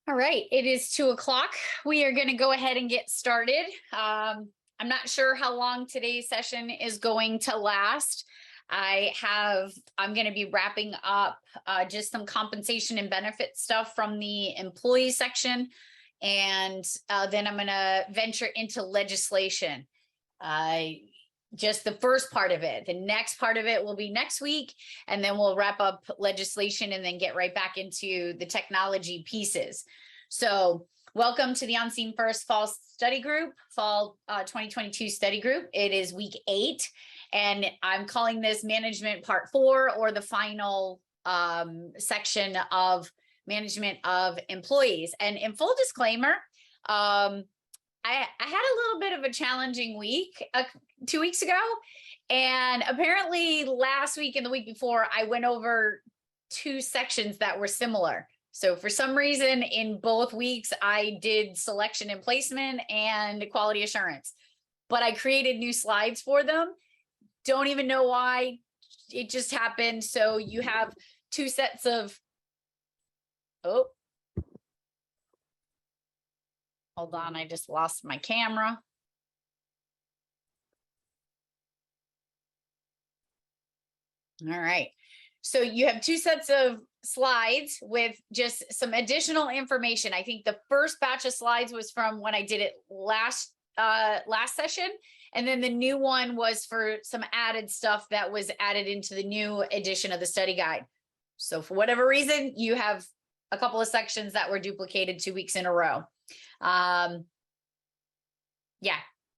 All right, it is 2 o'clock. We are going to go ahead and get started. I'm not sure how long today's session is going to last. I'm going to be wrapping up just some compensation and benefit stuff from the employee section. And then I'm going to venture into legislation. Just the first part of it. The next part of it will be next week, and then we'll wrap up legislation and then get right back into the technology pieces. So welcome to the On Scene First Fall Study Group, Fall 2022 Study Group. It is week 8, and I'm calling this Management Part 4, or the final section of Management of Employees. And in full disclaimer, I had a little bit of a challenging week 2 weeks ago, and apparently last week and the week before I went over 2 sections that were similar. So for some reason in both weeks I did selection and placement and quality assurance, but I created new slides for them. Don't even know why, it just happened. So you have 2 sets of, hold on, I just lost my camera. All right. So you have 2 sets of slides with just some additional information. I think the first batch of slides was from when I did it last session. And then the new one was for some added stuff that was added into the new edition of the study guide. So for whatever reason, you have a couple of sections that were duplicated 2 weeks in a row. Yeah,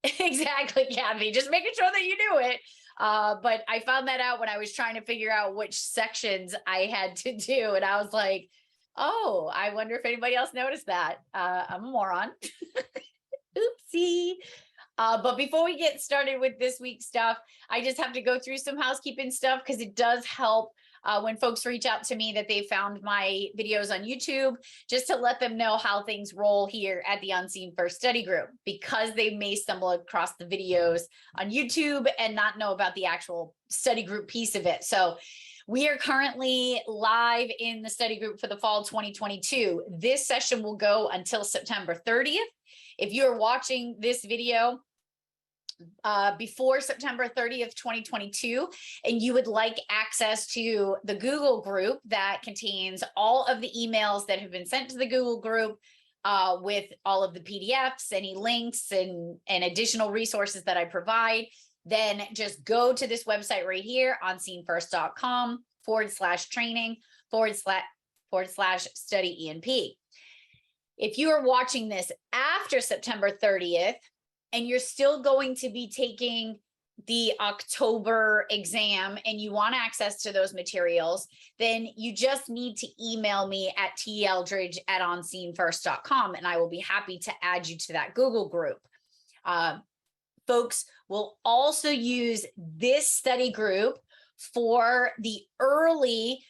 exactly, Kathy. Just making sure that you knew it. But I found that out when I was trying to figure out which sections I had to do. And I was like, oh, I wonder if anybody else noticed that. I'm a moron. Oopsie. But before we get started with this week's stuff, I just have to go through some housekeeping stuff because it does help when folks reach out to me that they found my videos on YouTube, just to let them know how things roll here at the On Scene First Study Group, because they may stumble across the videos on YouTube and not know about the actual study group piece of it. So we are currently live in the study group for the fall 2022. This session will go until September 30th. If you're watching this video before September 30th, 2022, and you would like access to the Google group that contains all of the emails that have been sent to the Google group with all of the PDFs, any links and additional resources that I provide, then just go to this website right here, onscenefirst.com/training/study ENP. If you are watching this after September 30th, and you're still going to be taking the October exam and you want access to those materials, then you just need to email me at teldridge@onscenefirst.com, and I will be happy to add you to that Google group. Folks will also use this study group for the early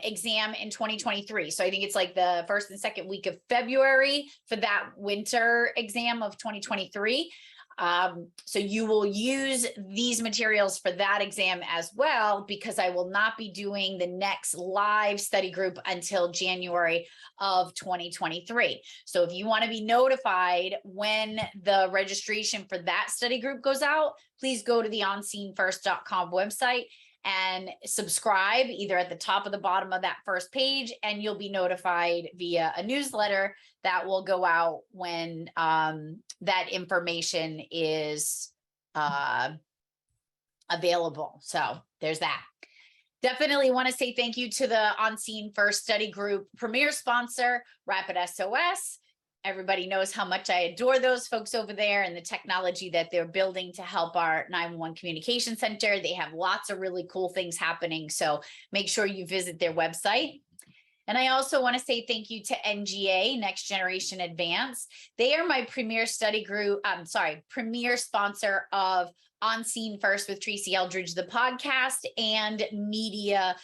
exam in 2023. So I think it's like the first and second week of February for that winter exam of 2023. So you will use these materials for that exam as well, because I will not be doing the next live study group until January of 2023. So if you want to be notified when the registration for that study group goes out, please go to the onscenefirst.com website and subscribe either at the top or the bottom of that first page, and you'll be notified via a newsletter that will go out when that information is available. So there's that. Definitely want to say thank you to the On Scene First Study Group premier sponsor, Rapid SOS. Everybody knows how much I adore those folks over there and the technology that they're building to help our 911 communication center. They have lots of really cool things happening. So make sure you visit their website. And I also want to say thank you to NGA, Next Generation Advance. They are my premier study group, premier sponsor of On Scene First with Tracy Eldridge, the podcast, and media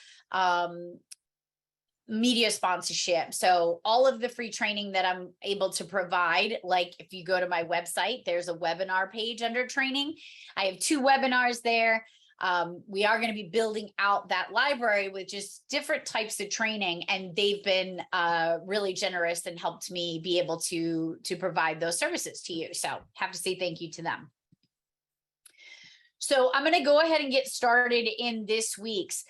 sponsorship. So all of the free training that I'm able to provide, like if you go to my website, there's a webinar page under training. I have 2 webinars there. we are going to be building out that library with just different types of training, and they've been really generous and helped me be able to provide those services to you. So have to say thank you to them. So I'm going to go ahead and get started in this week's.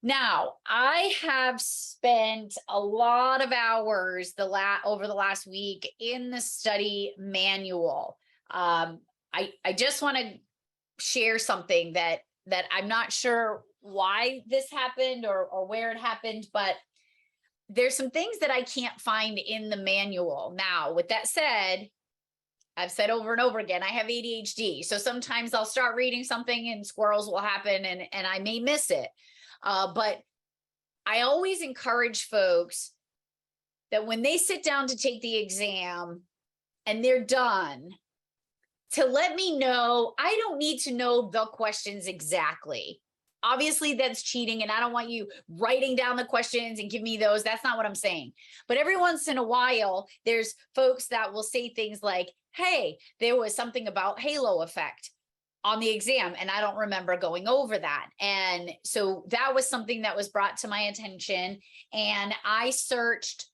Now, I have spent a lot of hours over the last week in the study manual. I just want to share something that I'm not sure why this happened or where it happened, but there's some things that I can't find in the manual. Now, with that said, I've said over and over again, I have ADHD. So sometimes I'll start reading something and squirrels will happen and I may miss it. But I always encourage folks that when they sit down to take the exam and they're done, to let me know. I don't need to know the questions exactly. Obviously, that's cheating, and I don't want you writing down the questions and give me those. That's not what I'm saying. But every once in a while, there's folks that will say things like, hey, there was something about halo effect on the exam, and I don't remember going over that. And so that was something that was brought to my attention, and I searched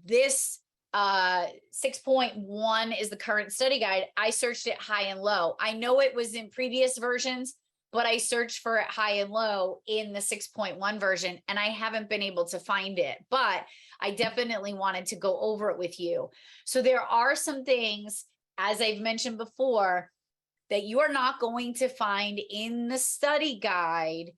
this 6.1 is the current study guide. I searched it high and low. I know it was in previous versions, but I searched for it high and low in the 6.1 version, and I haven't been able to find it, but I definitely wanted to go over it with you. So there are some things, as I've mentioned before, that you are not going to find in the study guide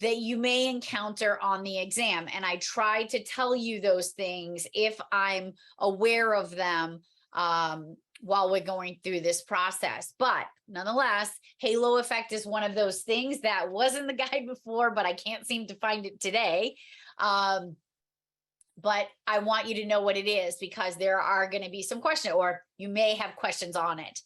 that you may encounter on the exam. And I try to tell you those things if I'm aware of them while we're going through this process. But nonetheless, halo effect is one of those things that was in the guide before, but I can't seem to find it today. But I want you to know what it is, because there are going to be some questions, or you may have questions on it.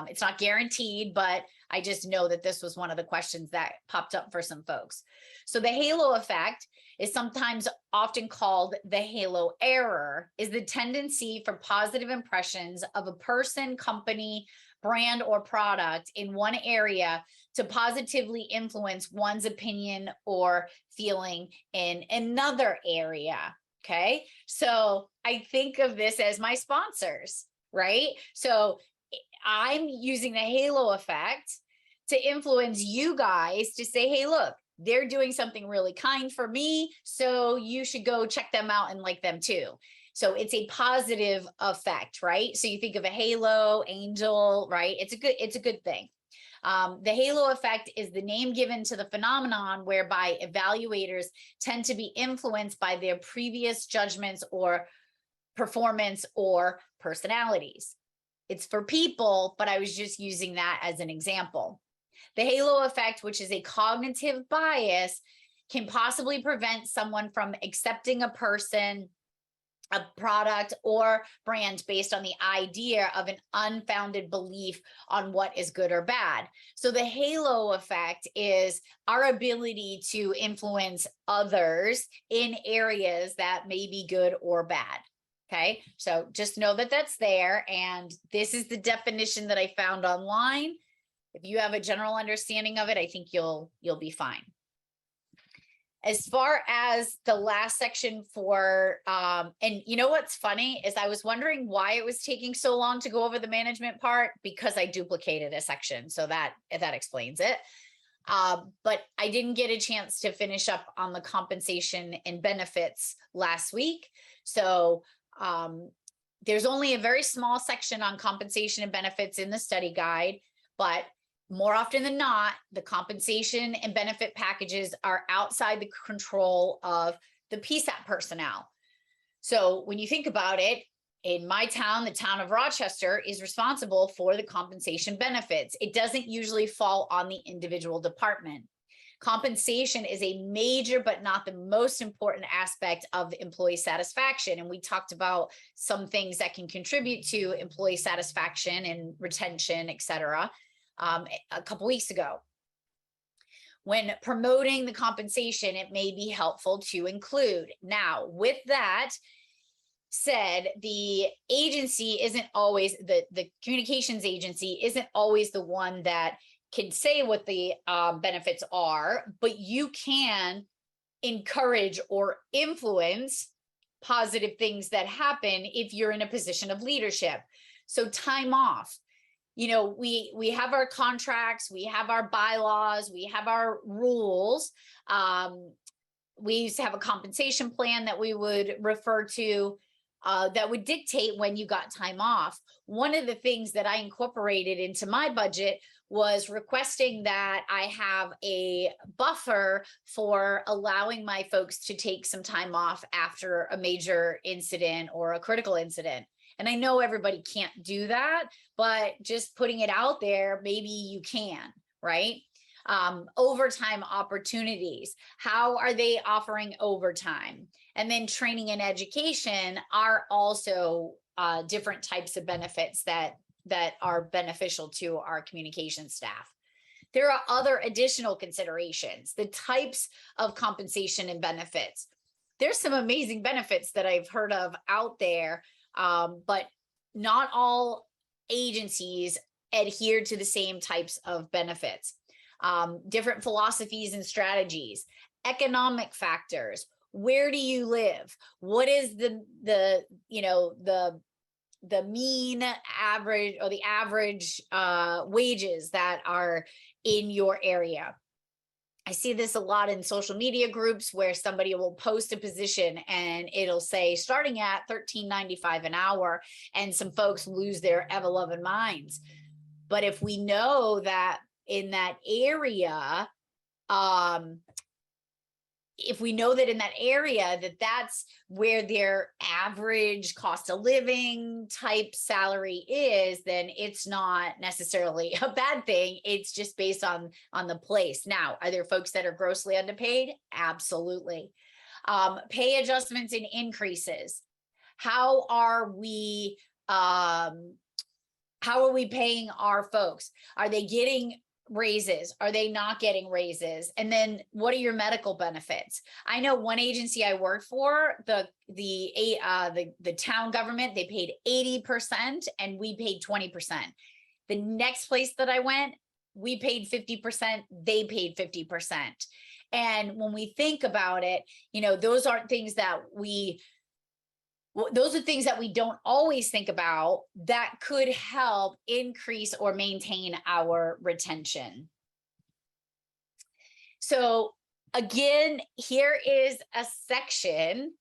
It's not guaranteed, but I just know that this was one of the questions that popped up for some folks. So the halo effect is sometimes often called the halo error, is the tendency for positive impressions of a person, company, brand, or product in one area to positively influence one's opinion or feeling in another area. Okay, so I think of this as my sponsors, right? So I'm using the halo effect to influence you guys to say, hey, look, they're doing something really kind for me, so you should go check them out and like them too. So it's a positive effect, right? So you think of a halo, angel, right? It's a good thing. The halo effect is the name given to the phenomenon whereby evaluators tend to be influenced by their previous judgments or performance or personalities. It's for people, but I was just using that as an example. The halo effect, which is a cognitive bias, can possibly prevent someone from accepting a person, a product, or brand based on the idea of an unfounded belief on what is good or bad. So the halo effect is our ability to influence others in areas that may be good or bad. Okay, so just know that that's there. And this is the definition that I found online. If you have a general understanding of it, I think you'll be fine. As far as the last section for, and you know what's funny is I was wondering why it was taking so long to go over the management part, because I duplicated a section. So that explains it. But I didn't get a chance to finish up on the compensation and benefits last week. So there's only a very small section on compensation and benefits in the study guide, but more often than not, the compensation and benefit packages are outside the control of the PSAP personnel. So when you think about it, in my town, the town of Rochester is responsible for the compensation benefits. It doesn't usually fall on the individual department. Compensation is a major, but not the most important aspect of employee satisfaction. And we talked about some things that can contribute to employee satisfaction and retention, et cetera, a couple weeks ago. When promoting the compensation, it may be helpful to include. Now, with that said, the agency isn't always, the communications agency isn't always the one that can say what the benefits are, but you can encourage or influence positive things that happen if you're in a position of leadership. So time off, you know, we have our contracts, we have our bylaws, we have our rules. We used to have a compensation plan that we would refer to that would dictate when you got time off. One of the things that I incorporated into my budget was requesting that I have a buffer for allowing my folks to take some time off after a major incident or a critical incident. And I know everybody can't do that, but just putting it out there, maybe you can, right? Overtime opportunities. How are they offering overtime? And then training and education are also different types of benefits that are beneficial to our communication staff. There are other additional considerations, the types of compensation and benefits. There's some amazing benefits that I've heard of out there, but not all agencies adhere to the same types of benefits. Different philosophies and strategies, economic factors. Where do you live? What is the mean average or the average wages that are in your area? I see this a lot in social media groups where somebody will post a position and it'll say starting at $13.95 an hour, and some folks lose their ever-loving minds. But if we know that in that area, that's where their average cost of living type salary is, then it's not necessarily a bad thing. It's just based on the place. Now, are there folks that are grossly underpaid? Absolutely. Pay adjustments and increases. How are we paying our folks? Are they getting raises? Are they not getting raises? And then what are your medical benefits? I know one agency I worked for, the town government, they paid 80% and we paid 20%. The next place that I went, we paid 50%, they paid 50%. And when we think about it, you know, those are things that we don't always think about that could help increase or maintain our retention. So again, here is a section,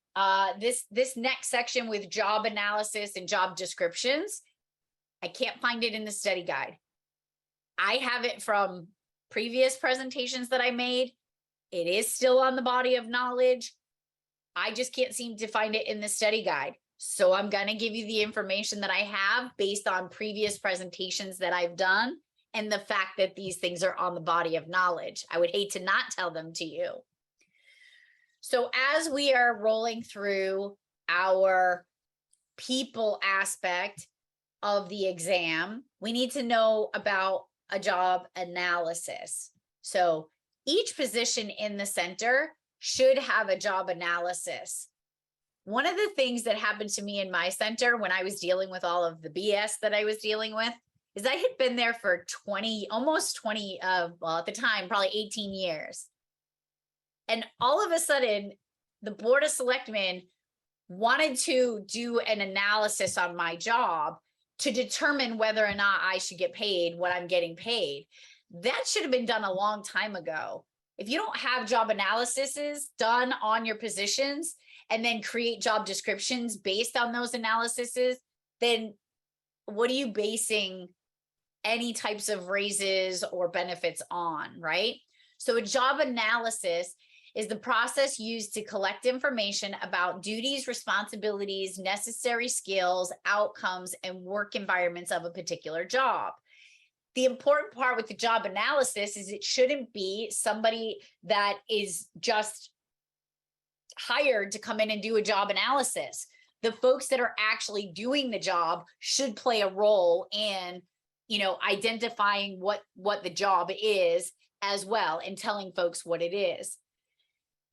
this next section with job analysis and job descriptions. I can't find it in the study guide. I have it from previous presentations that I made. It is still on the body of knowledge. I just can't seem to find it in the study guide. So I'm going to give you the information that I have based on previous presentations that I've done and the fact that these things are on the body of knowledge. I would hate to not tell them to you. So as we are rolling through our people aspect of the exam, we need to know about a job analysis. So each position in the center should have a job analysis. One of the things that happened to me in my center when I was dealing with all of the BS that I was dealing with is I had been there for almost 20, well, at the time, probably 18 years. And all of a sudden, the Board of Selectmen wanted to do an analysis on my job to determine whether or not I should get paid what I'm getting paid. That should have been done a long time ago. If you don't have job analyses done on your positions and then create job descriptions based on those analyses, then what are you basing any types of raises or benefits on, right? So a job analysis is the process used to collect information about duties, responsibilities, necessary skills, outcomes, and work environments of a particular job. The important part with the job analysis is it shouldn't be somebody that is just hired to come in and do a job analysis. The folks that are actually doing the job should play a role in, you know, identifying what the job is as well and telling folks what it is.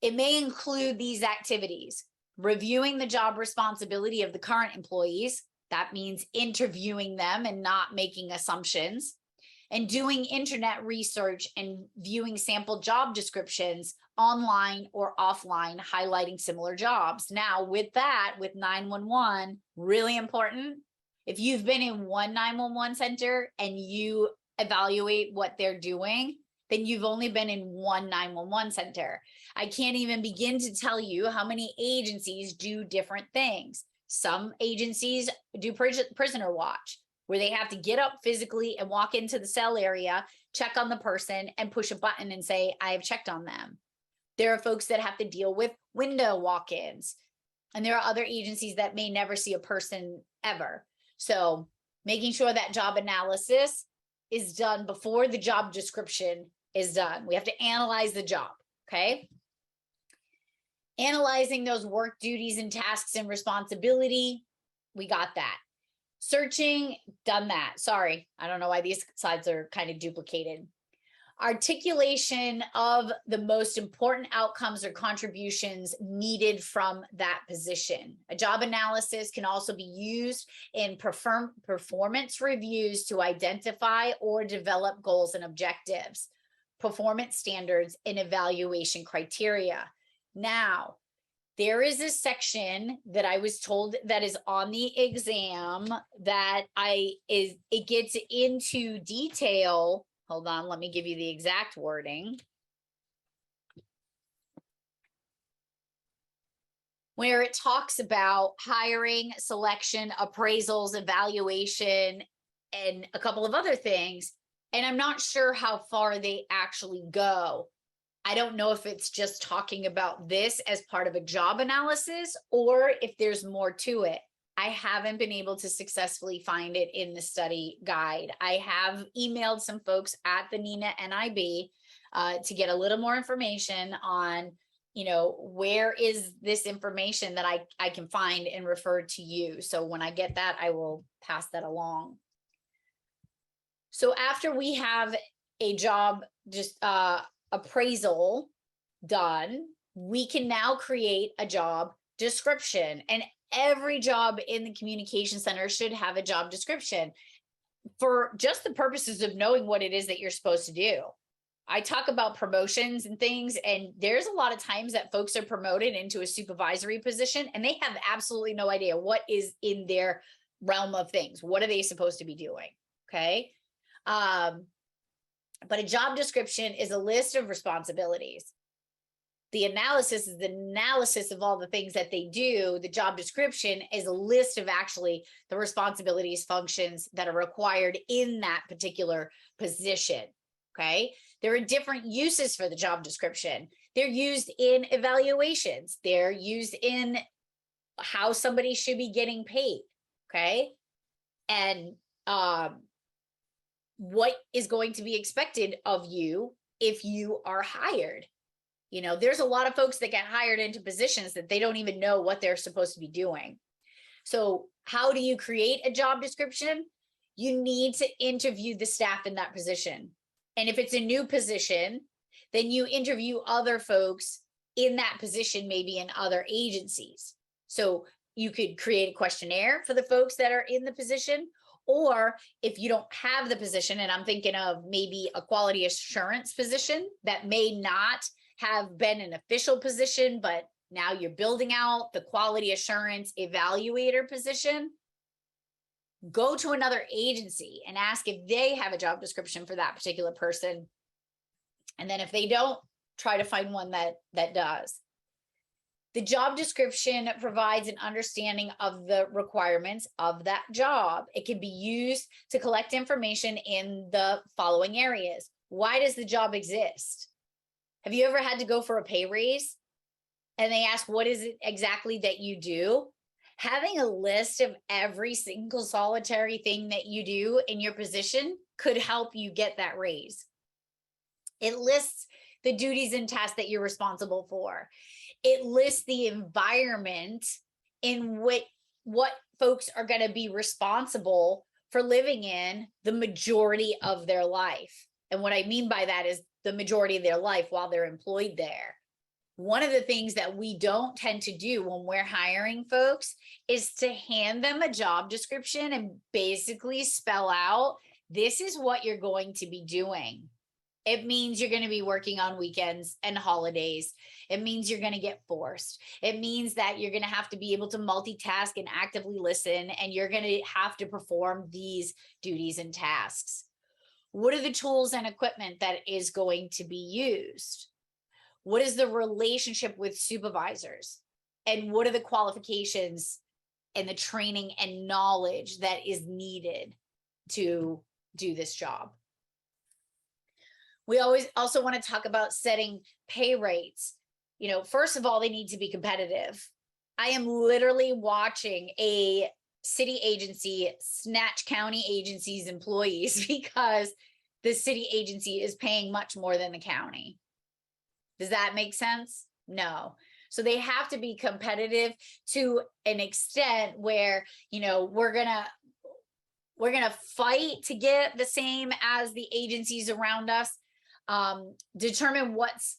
It may include these activities: reviewing the job responsibility of the current employees. That means interviewing them and not making assumptions. and doing internet research and viewing sample job descriptions online or offline, highlighting similar jobs. Now, with that, with 911, really important. If you've been in one 911 center and you evaluate what they're doing, then you've only been in one 911 center. I can't even begin to tell you how many agencies do different things. Some agencies do prisoner watch, where they have to get up physically and walk into the cell area, check on the person, and push a button and say, I have checked on them. There are folks that have to deal with window walk-ins, and there are other agencies that may never see a person ever. So making sure that job analysis is done before the job description is done. We have to analyze the job, okay? Analyzing those work duties and tasks and responsibility, we got that. Searching, done that. Sorry, I don't know why these slides are kind of duplicated. Articulation of the most important outcomes or contributions needed from that position. A job analysis can also be used in performance reviews to identify or develop goals and objectives, performance standards, and evaluation criteria. Now, there is a section that I was told that is on the exam that it gets into detail. Hold on, let me give you the exact wording. Where it talks about hiring, selection, appraisals, evaluation, and a couple of other things. And I'm not sure how far they actually go. I don't know if it's just talking about this as part of a job analysis or if there's more to it. I haven't been able to successfully find it in the study guide. I have emailed some folks at the NINA NIB to get a little more information on, where is this information that I can find and refer to you. So when I get that, I will pass that along. So after we have a job appraisal done, we can now create a job description, and every job in the communication center should have a job description for just the purposes of knowing what it is that you're supposed to do. I talk about promotions and things, and there's a lot of times that folks are promoted into a supervisory position and they have absolutely no idea what is in their realm of things. What are they supposed to be doing? Okay. But a job description is a list of responsibilities. The analysis is the analysis of all the things that they do. The job description is a list of actually the responsibilities, functions that are required in that particular position. Okay. There are different uses for the job description. They're used in evaluations. They're used in how somebody should be getting paid. Okay. And, what is going to be expected of you if you are hired. There's a lot of folks that get hired into positions that they don't even know what they're supposed to be doing. So how do you create a job description? You need to interview the staff in that position. And if it's a new position, then you interview other folks in that position, maybe in other agencies. So you could create a questionnaire for the folks that are in the position. Or if you don't have the position, and I'm thinking of maybe a quality assurance position that may not have been an official position, but now you're building out the quality assurance evaluator position, go to another agency and ask if they have a job description for that particular person. And then if they don't, try to find one that does. The job description provides an understanding of the requirements of that job. It can be used to collect information in the following areas. Why does the job exist? Have you ever had to go for a pay raise and they ask, what is it exactly that you do? Having a list of every single solitary thing that you do in your position could help you get that raise. It lists the duties and tasks that you're responsible for. It lists the environment in which what folks are going to be responsible for living in the majority of their life. And what I mean by that is the majority of their life while they're employed there. One of the things that we don't tend to do when we're hiring folks is to hand them a job description and basically spell out this is what you're going to be doing. It means you're going to be working on weekends and holidays. It means you're going to get forced. It means that you're going to have to be able to multitask and actively listen, and you're going to have to perform these duties and tasks. What are the tools and equipment that is going to be used? What is the relationship with supervisors? And what are the qualifications and the training and knowledge that is needed to do this job? We always also want to talk about setting pay rates. You know, first of all, they need to be competitive. I am literally watching a city agency snatch county agency's employees because the city agency is paying much more than the county. Does that make sense? No. So they have to be competitive to an extent where, you know, we're gonna fight to get the same as the agencies around us. Determine what's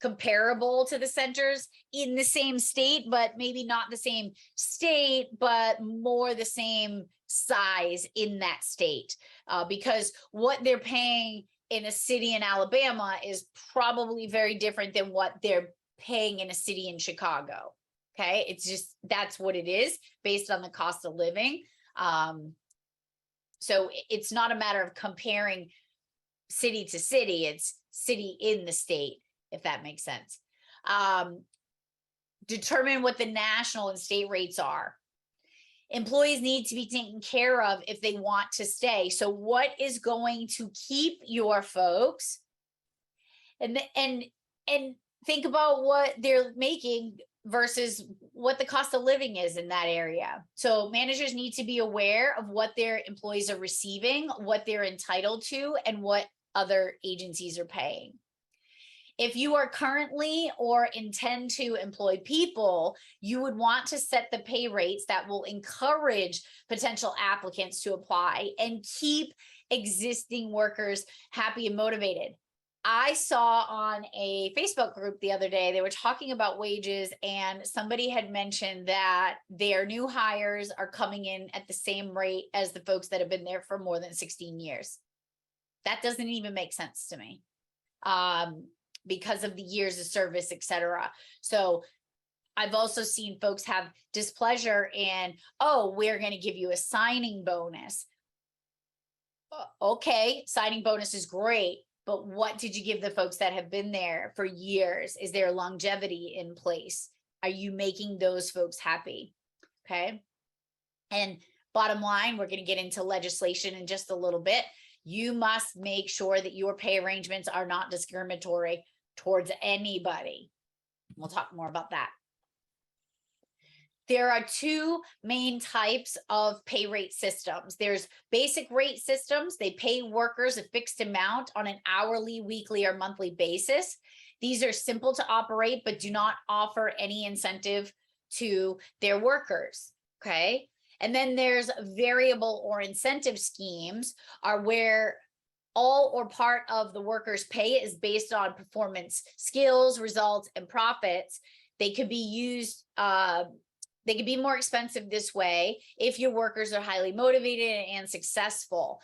comparable to the centers in the same state, but maybe not the same state, but more the same size in that state, because what they're paying in a city in Alabama is probably very different than what they're paying in a city in Chicago. Okay, it's just, that's what it is based on the cost of living. So it's not a matter of comparing city to city, it's city in the state, if that makes sense. Determine what the national and state rates are. Employees need to be taken care of if they want to stay. So what is going to keep your folks, and think about what they're making versus what the cost of living is in that area. So managers need to be aware of what their employees are receiving, what they're entitled to, and what other agencies are paying. If you are currently or intend to employ people, you would want to set the pay rates that will encourage potential applicants to apply and keep existing workers happy and motivated. I saw on a Facebook group the other day, they were talking about wages, and somebody had mentioned that their new hires are coming in at the same rate as the folks that have been there for more than 16 years. That doesn't even make sense to me, because of the years of service, etc. So I've also seen folks have displeasure in, oh, we're going to give you a signing bonus. Okay, signing bonus is great, but what did you give the folks that have been there for years? Is there longevity in place? Are you making those folks happy? Okay. And bottom line, we're going to get into legislation in just a little bit. You must make sure that your pay arrangements are not discriminatory towards anybody. We'll talk more about that. There are two main types of pay rate systems. There's basic rate systems. They pay workers a fixed amount on an hourly, weekly, or monthly basis. These are simple to operate, but do not offer any incentive to their workers, okay? And then there's variable or incentive schemes, are where all or part of the worker's pay is based on performance, skills, results, and profits. They could be used, they could be more expensive this way if your workers are highly motivated and successful.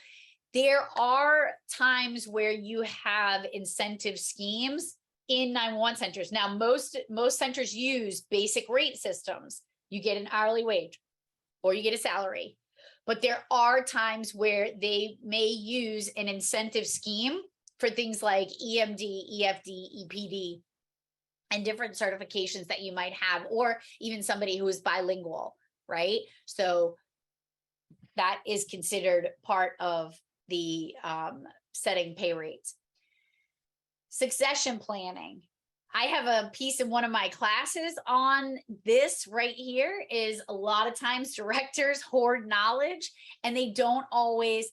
There are times where you have incentive schemes in 911 centers. Now, most centers use basic rate systems. You get an hourly wage or you get a salary. But there are times where they may use an incentive scheme for things like EMD, EFD, EPD, and different certifications that you might have, or even somebody who is bilingual, right? So that is considered part of the setting pay rates. Succession planning. I have a piece in one of my classes on this right here. Is a lot of times directors hoard knowledge and they don't always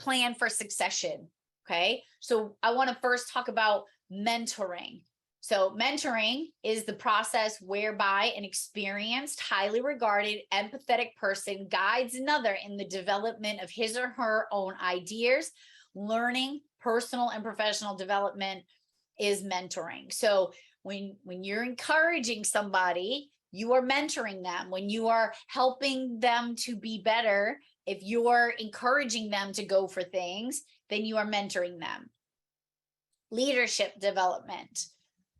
plan for succession. Okay. So I want to first talk about mentoring. So mentoring is the process whereby an experienced, highly regarded, empathetic person guides another in the development of his or her own ideas. Learning, personal and professional development is mentoring. So when you're encouraging somebody, you are mentoring them. When you are helping them to be better, If you're encouraging them to go for things, then you are mentoring them. Leadership development,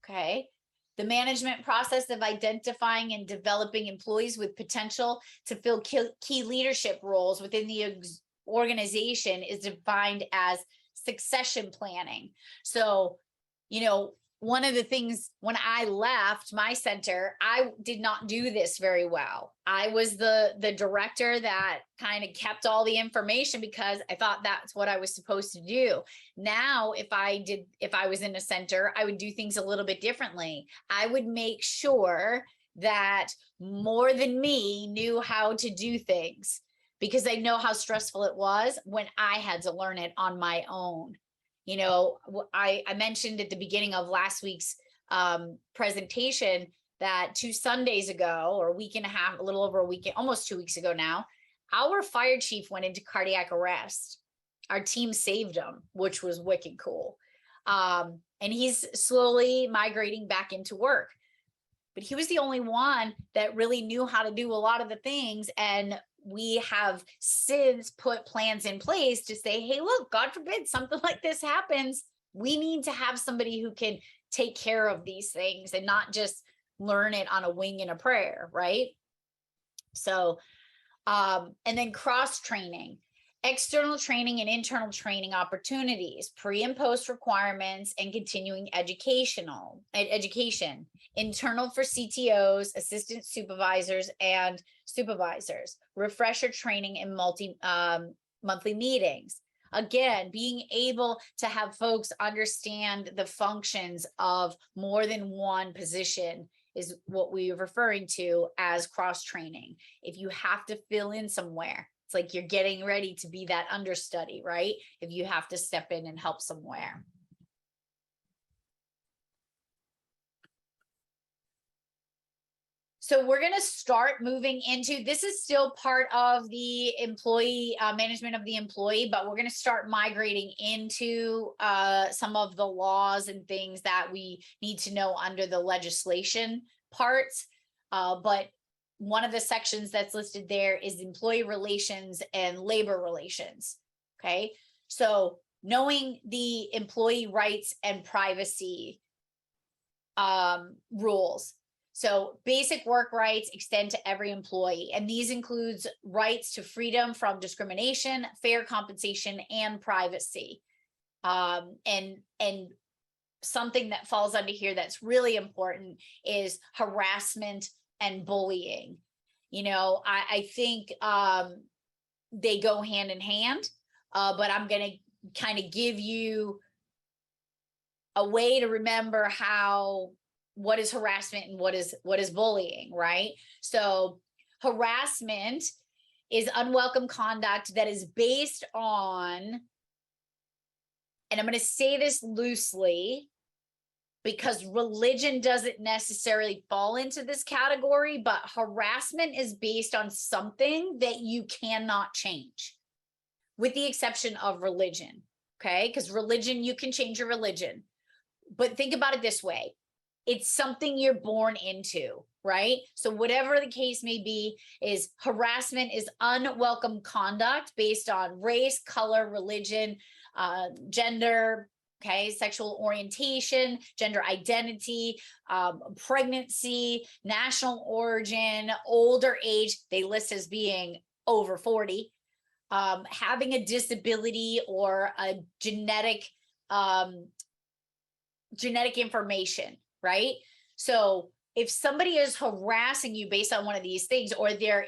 okay? The management process of identifying and developing employees with potential to fill key leadership roles within the organization is defined as succession planning. So, you know, one of the things when I left my center, I did not do this very well. I was the director that kind of kept all the information because I thought that's what I was supposed to do. Now, if I was in a center, I would do things a little bit differently. I would make sure that more than me knew how to do things because I know how stressful it was when I had to learn it on my own. You know, I mentioned at the beginning of last week's presentation that 2 Sundays ago, or a week and a half, a little over a week, almost 2 weeks ago now, our fire chief went into cardiac arrest. Our team saved him, which was wicked cool. And he's slowly migrating back into work. But he was the only one that really knew how to do a lot of the things. And we have since put plans in place to say, hey, look, God forbid something like this happens. We need to have somebody who can take care of these things and not just learn it on a wing and a prayer, right? So, and then cross training, external training and internal training opportunities, pre and post requirements, and continuing education, internal for CTOs, assistant supervisors, and supervisors, refresher training and monthly meetings. Again, being able to have folks understand the functions of more than one position is what we are referring to as cross training. If you have to fill in somewhere, it's like you're getting ready to be that understudy, right? If you have to step in and help somewhere. So we're going to start moving into, this is still part of the employee management of the employee, but we're going to start migrating into some of the laws and things that we need to know under the legislation parts. But one of the sections that's listed there is employee relations and labor relations. Okay. So knowing the employee rights and privacy rules. So basic work rights extend to every employee, and these includes rights to freedom from discrimination, fair compensation, and privacy. And something that falls under here that's really important is harassment and bullying. You know, I think they go hand in hand, but I'm going to kind of give you a way to remember what is harassment and what is bullying, right? So harassment is unwelcome conduct that is based on, and I'm going to say this loosely because religion doesn't necessarily fall into this category, but harassment is based on something that you cannot change, with the exception of religion, okay? Because religion, you can change your religion. But think about it this way. It's something you're born into, right? So whatever the case may be, is harassment is unwelcome conduct based on race, color, religion, gender, okay, sexual orientation, gender identity, pregnancy, national origin, older age, they list as being over 40, having a disability or a genetic information, right? So if somebody is harassing you based on one of these things, or you're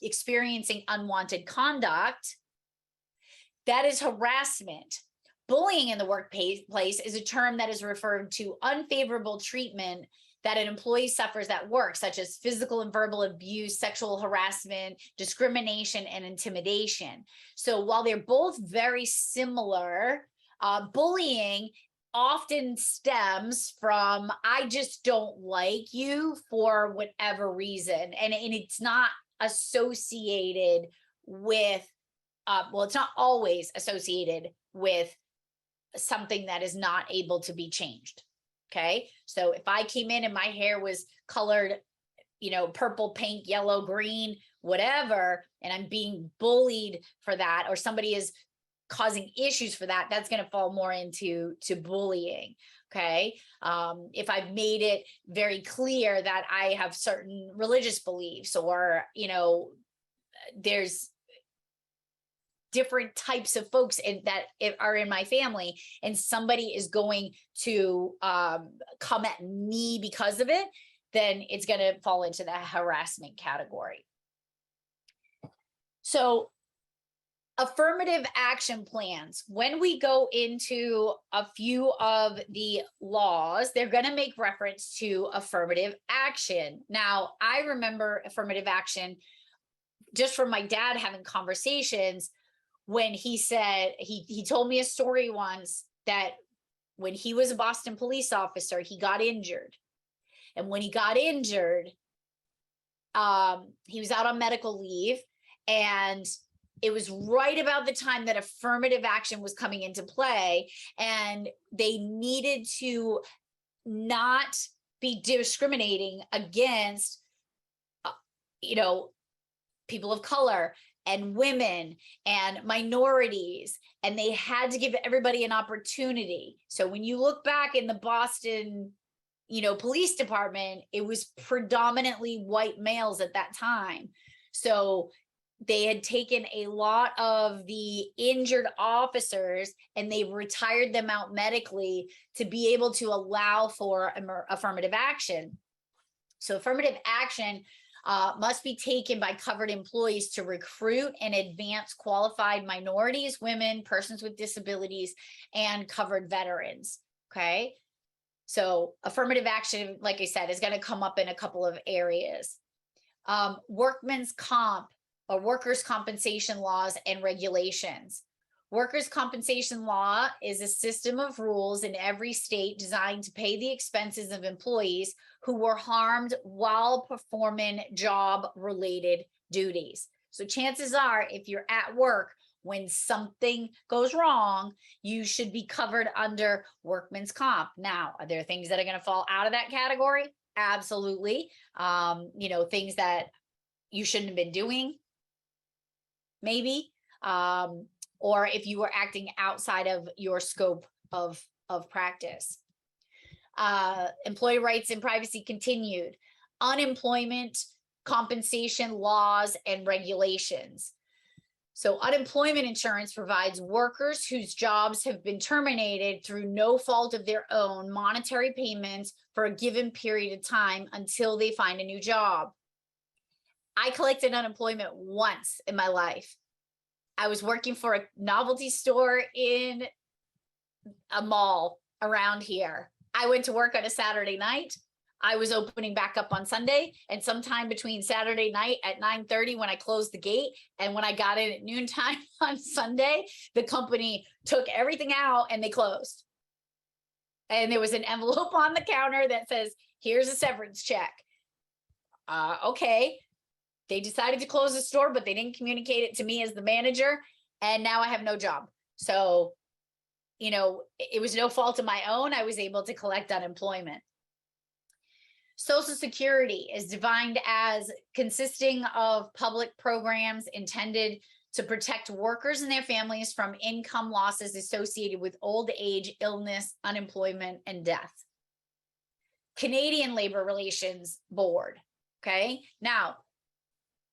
experiencing unwanted conduct, that is harassment. Bullying in the workplace is a term that is referred to unfavorable treatment that an employee suffers at work, such as physical and verbal abuse, sexual harassment, discrimination, and intimidation. So while they're both very similar, bullying often stems from, I just don't like you for whatever reason. And it's not associated with, it's not always associated with something that is not able to be changed. Okay. So if I came in and my hair was colored, purple, pink, yellow, green, whatever, and I'm being bullied for that, or somebody is causing issues for that, that's going to fall more into bullying. Okay. If I've made it very clear that I have certain religious beliefs, or, there's different types of folks that are in my family, and somebody is going to come at me because of it, then it's going to fall into the harassment category. So affirmative action plans, when we go into a few of the laws, they're going to make reference to affirmative action. Now, I remember affirmative action just from my dad having conversations, when he said, he told me a story once that when he was a Boston police officer, he got injured. And when he got injured, he was out on medical leave, and it was right about the time that affirmative action was coming into play, and they needed to not be discriminating against, people of color and women and minorities, and they had to give everybody an opportunity. So when you look back in the Boston, police department, it was predominantly white males at that time. So they had taken a lot of the injured officers and they retired them out medically to be able to allow for affirmative action. So affirmative action must be taken by covered employees to recruit and advance qualified minorities, women, persons with disabilities, and covered veterans. Okay. So affirmative action, like I said, is going to come up in a couple of areas. Workman's comp, or workers' compensation laws and regulations. Workers' compensation law is a system of rules in every state designed to pay the expenses of employees who were harmed while performing job-related duties. So chances are, if you're at work, when something goes wrong, you should be covered under workman's comp. Now, are there things that are going to fall out of that category? Absolutely. Things that you shouldn't have been doing, maybe. Or if you were acting outside of your scope of practice. Employee rights and privacy continued. Unemployment compensation laws and regulations. So unemployment insurance provides workers whose jobs have been terminated through no fault of their own monetary payments for a given period of time until they find a new job. I collected unemployment once in my life. I was working for a novelty store in a mall around here. I went to work on a Saturday night. I was opening back up on Sunday, and sometime between Saturday night at 9:30 when I closed the gate and when I got in at noontime on Sunday, the company took everything out and they closed. And there was an envelope on the counter that says, here's a severance check. Okay. They decided to close the store, but they didn't communicate it to me as the manager. And now I have no job. So, it was no fault of my own. I was able to collect unemployment. Social Security is defined as consisting of public programs intended to protect workers and their families from income losses associated with old age, illness, unemployment, and death. Canadian Labor Relations Board. Okay. Now,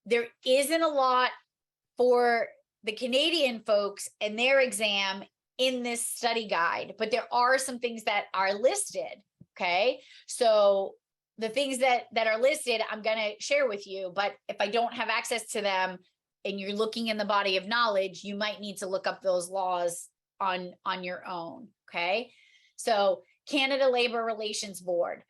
there isn't a lot for the Canadian folks and their exam in this study guide, but there are some things that are listed. Okay. So the things that are listed, I'm going to share with you, but if I don't have access to them and you're looking in the body of knowledge, you might need to look up those laws on your own. Okay. So Canada Labor Relations Board.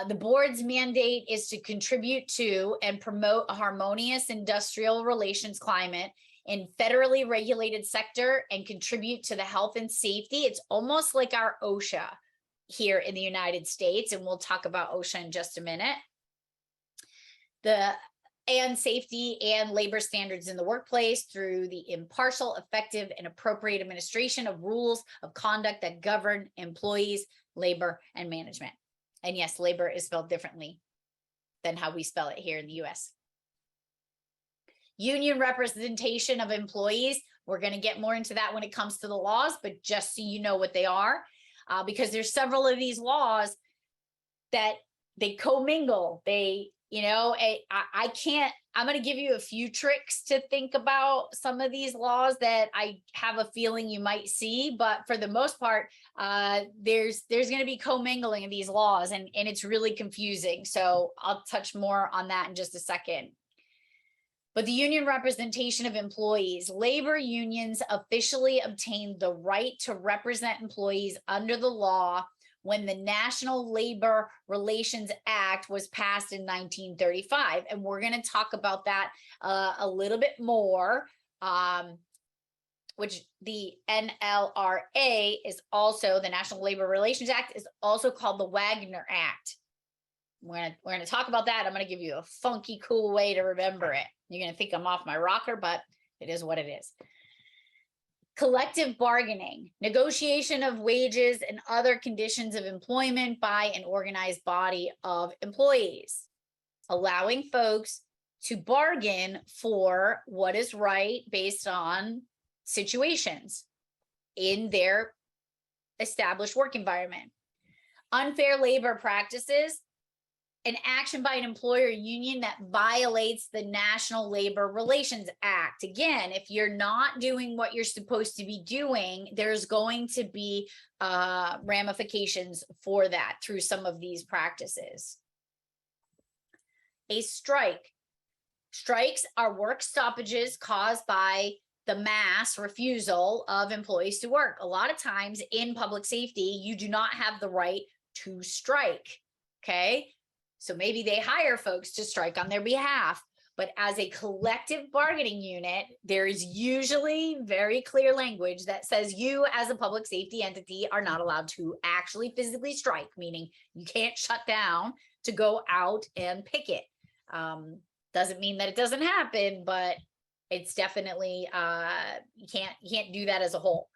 The board's mandate is to contribute to and promote a harmonious industrial relations climate in federally regulated sector and contribute to the health and safety. It's almost like our OSHA here in the United States, and we'll talk about OSHA in just a minute. And safety and labor standards in the workplace through the impartial, effective, and appropriate administration of rules of conduct that govern employees, labor, and management. And yes, labor is spelled differently than how we spell it here in the US. Union representation of employees. We're going to get more into that when it comes to the laws, but just so you know what they are, because there's several of these laws that they commingle. They, I can't, I'm going to give you a few tricks to think about some of these laws that I have a feeling you might see, but for the most part, there's going to be commingling of these laws, and it's really confusing. So I'll touch more on that in just a second. But the union representation of employees, labor unions officially obtained the right to represent employees under the law when the National Labor Relations Act was passed in 1935. And we're going to talk about that a little bit more, which the NLRA is also, the National Labor Relations Act is also called the Wagner Act. We're going to talk about that. I'm going to give you a funky, cool way to remember it. You're going to think I'm off my rocker, but it is what it is. Collective bargaining, negotiation of wages and other conditions of employment by an organized body of employees, allowing folks to bargain for what is right based on situations in their established work environment. Unfair labor practices, an action by an employer union that violates the National Labor Relations Act. Again, if you're not doing what you're supposed to be doing, there's going to be ramifications for that through some of these practices. A strike. Strikes are work stoppages caused by the mass refusal of employees to work. A lot of times in public safety, you do not have the right to strike, okay? So maybe they hire folks to strike on their behalf, but as a collective bargaining unit, there is usually very clear language that says you as a public safety entity are not allowed to actually physically strike, meaning you can't shut down to go out and picket. Doesn't mean that it doesn't happen, but it's definitely, you can't do that as a whole.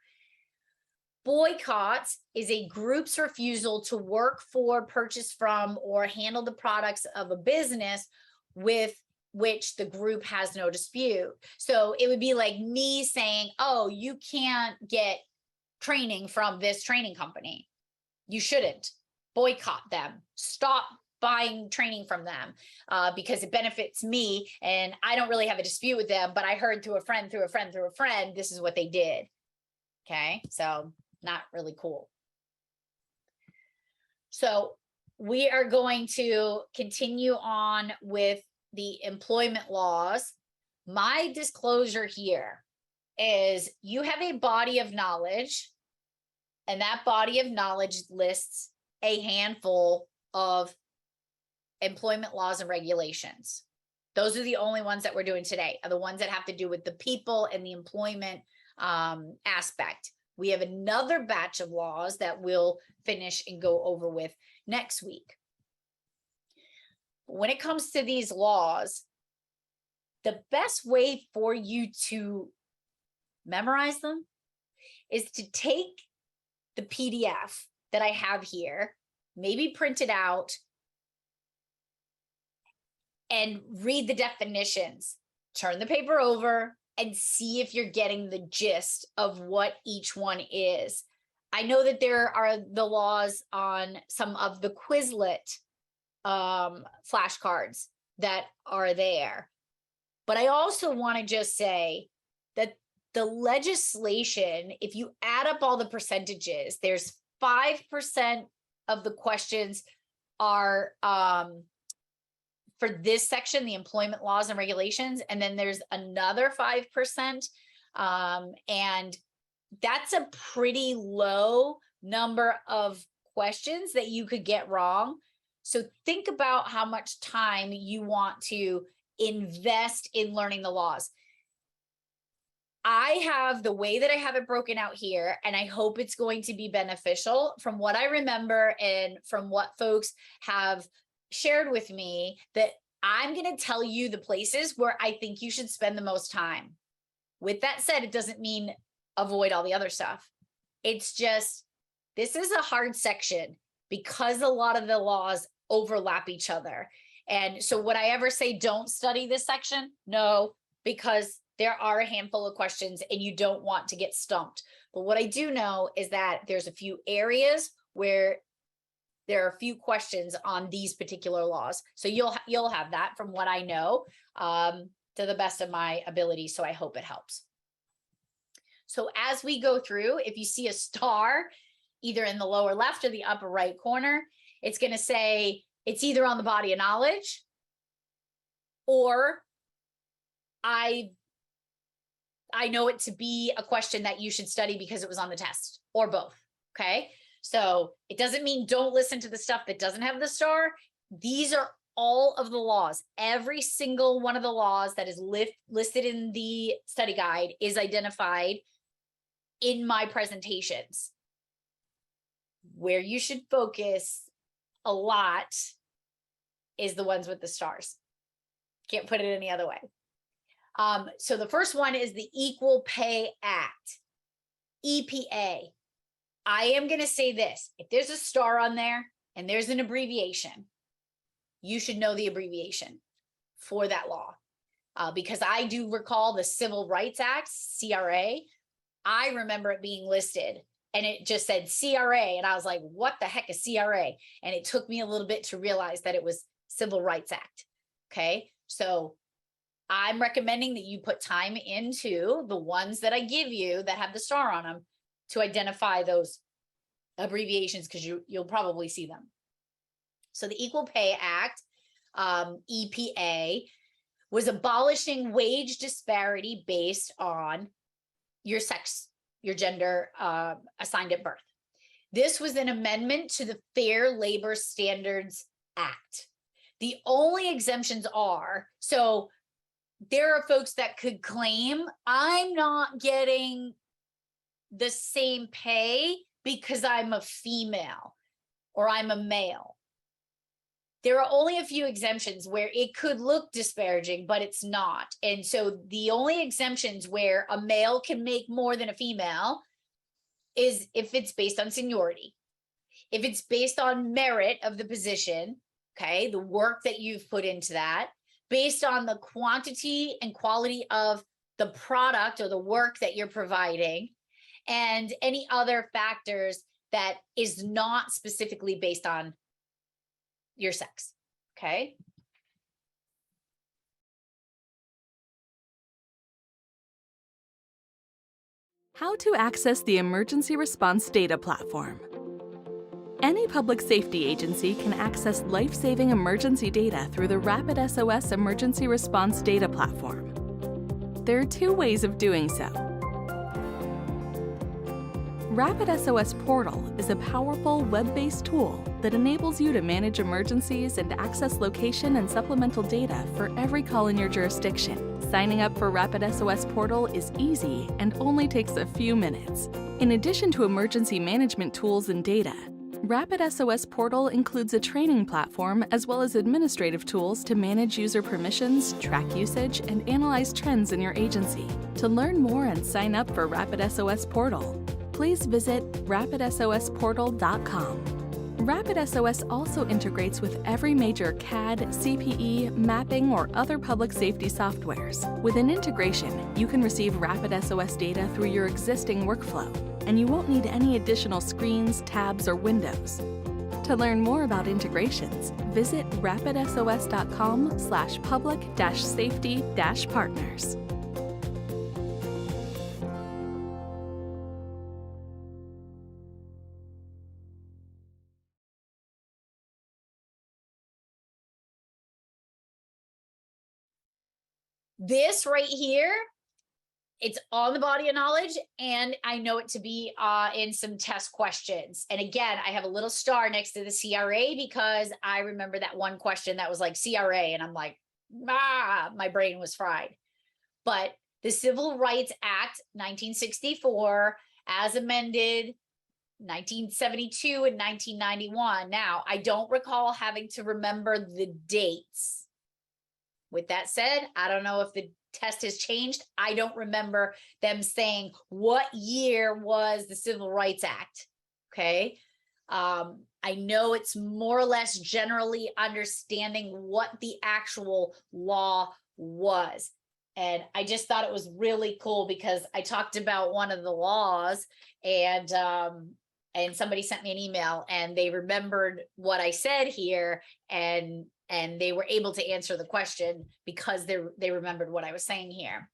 Boycotts is a group's refusal to work for, purchase from, or handle the products of a business with which the group has no dispute. So it would be like me saying, oh, you can't get training from this training company. You shouldn't. Boycott them. Stop buying training from them because it benefits me and I don't really have a dispute with them, but I heard through a friend, this is what they did. Okay, so not really cool. So we are going to continue on with the employment laws. My disclosure here is you have a body of knowledge, and that body of knowledge lists a handful of employment laws and regulations. Those are the only ones that we're doing today, are the ones that have to do with the people and the employment aspect. We have another batch of laws that we'll finish and go over with next week. When it comes to these laws, the best way for you to memorize them is to take the PDF that I have here, maybe print it out, and read the definitions. Turn the paper over and see if you're getting the gist of what each one is. I know that there are the laws on some of the Quizlet flashcards that are there. But I also want to just say that the legislation, if you add up all the percentages, there's 5% of the questions are for this section, the employment laws and regulations, and then there's another 5%. And that's a pretty low number of questions that you could get wrong. So think about how much time you want to invest in learning the laws. I have the way that I have it broken out here, and I hope it's going to be beneficial from what I remember and from what folks have shared with me, that I'm going to tell you the places where I think you should spend the most time. With that said, it doesn't mean avoid all the other stuff. It's just, this is a hard section because a lot of the laws overlap each other. And so would I ever say, don't study this section? No, because there are a handful of questions and you don't want to get stumped. But what I do know is that there's a few areas where there are a few questions on these particular laws. So you'll have that from what I know, to the best of my ability. So I hope it helps. So as we go through, if you see a star, either in the lower left or the upper right corner, it's going to say it's either on the body of knowledge, or I know it to be a question that you should study because it was on the test, or both. Okay. So it doesn't mean don't listen to the stuff that doesn't have the star. These are all of the laws. Every single one of the laws that is listed in the study guide is identified in my presentations. Where you should focus a lot is the ones with the stars. Can't put it any other way. So the first one is the Equal Pay Act, EPA. I am going to say this: if there's a star on there and there's an abbreviation, you should know the abbreviation for that law. Because I do recall the Civil Rights Act, CRA. I remember it being listed and it just said CRA. And I was like, what the heck is CRA? And it took me a little bit to realize that it was Civil Rights Act. Okay. So I'm recommending that you put time into the ones that I give you that have the star on them to identify those abbreviations, because you'll probably see them. So the Equal Pay Act, EPA, was abolishing wage disparity based on your sex, your gender assigned at birth. This was an amendment to the Fair Labor Standards Act. The only exemptions are, so there are folks that could claim, I'm not getting the same pay because I'm a female or I'm a male. There are only a few exemptions where it could look disparaging, but it's not. And so the only exemptions where a male can make more than a female is if it's based on seniority, if it's based on merit of the position, okay, the work that you've put into that, based on the quantity and quality of the product or the work that you're providing, and any other factors that is not specifically based on your sex. Okay. How to access the Emergency Response Data Platform. Any public safety agency can access life-saving emergency data through the RapidSOS Emergency Response Data Platform. There are two ways of doing so. RapidSOS Portal is a powerful web-based tool that enables you to manage emergencies and access location and supplemental data for every call in your jurisdiction. Signing up for RapidSOS Portal is easy and only takes a few minutes. In addition to emergency management tools and data, RapidSOS Portal includes a training platform as well as administrative tools to manage user permissions, track usage, and analyze trends in your agency. To learn more and sign up for RapidSOS Portal, please visit rapidsosportal.com. RapidSOS also integrates with every major CAD, CPE, mapping, or other public safety softwares. With an integration, you can receive RapidSOS data through your existing workflow, and you won't need any additional screens, tabs, or windows. To learn more about integrations, visit rapidsos.com/public-safety-partners. This right here, it's on the body of knowledge, and I know it to be in some test questions. And again, I have a little star next to the CRA because I remember that one question that was like CRA, and I'm like, my brain was fried. But the Civil Rights Act 1964, as amended 1972 and 1991. Now, I don't recall having to remember the dates. With that said, I don't know if the test has changed. I don't remember them saying what year was the Civil Rights Act. Okay. I know it's more or less generally understanding what the actual law was. And I just thought it was really cool because I talked about one of the laws, and somebody sent me an email and they remembered what I said here, and they were able to answer the question because they remembered what I was saying here.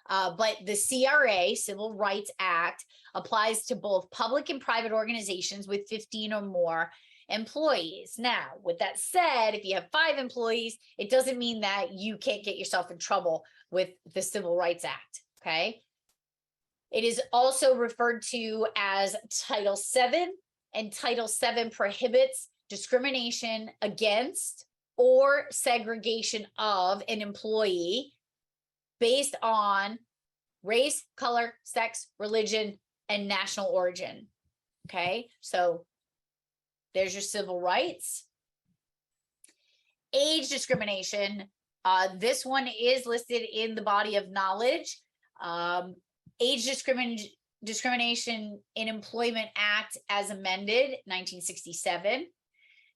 But the CRA, Civil Rights Act, applies to both public and private organizations with 15 or more employees. Now, with that said, if you have 5 employees, it doesn't mean that you can't get yourself in trouble with the Civil Rights Act, okay? It is also referred to as Title VII, and Title VII prohibits discrimination against or segregation of an employee based on race, color, sex, religion, and national origin. Okay, so there's your civil rights. Age discrimination. This one is listed in the body of knowledge. Age discrimination in Employment Act as amended, 1967.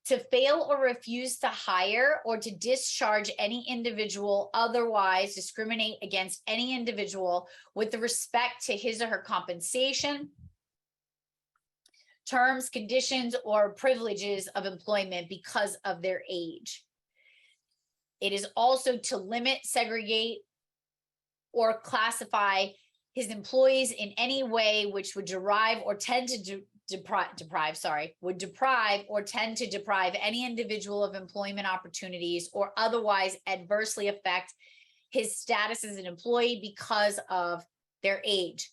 To fail or refuse to hire or to discharge any individual, otherwise discriminate against any individual with respect to his or her compensation, terms, conditions, or privileges of employment because of their age. It is also to limit, segregate, or classify his employees in any way which would derive or tend to deprive or tend to deprive any individual of employment opportunities or otherwise adversely affect his status as an employee because of their age.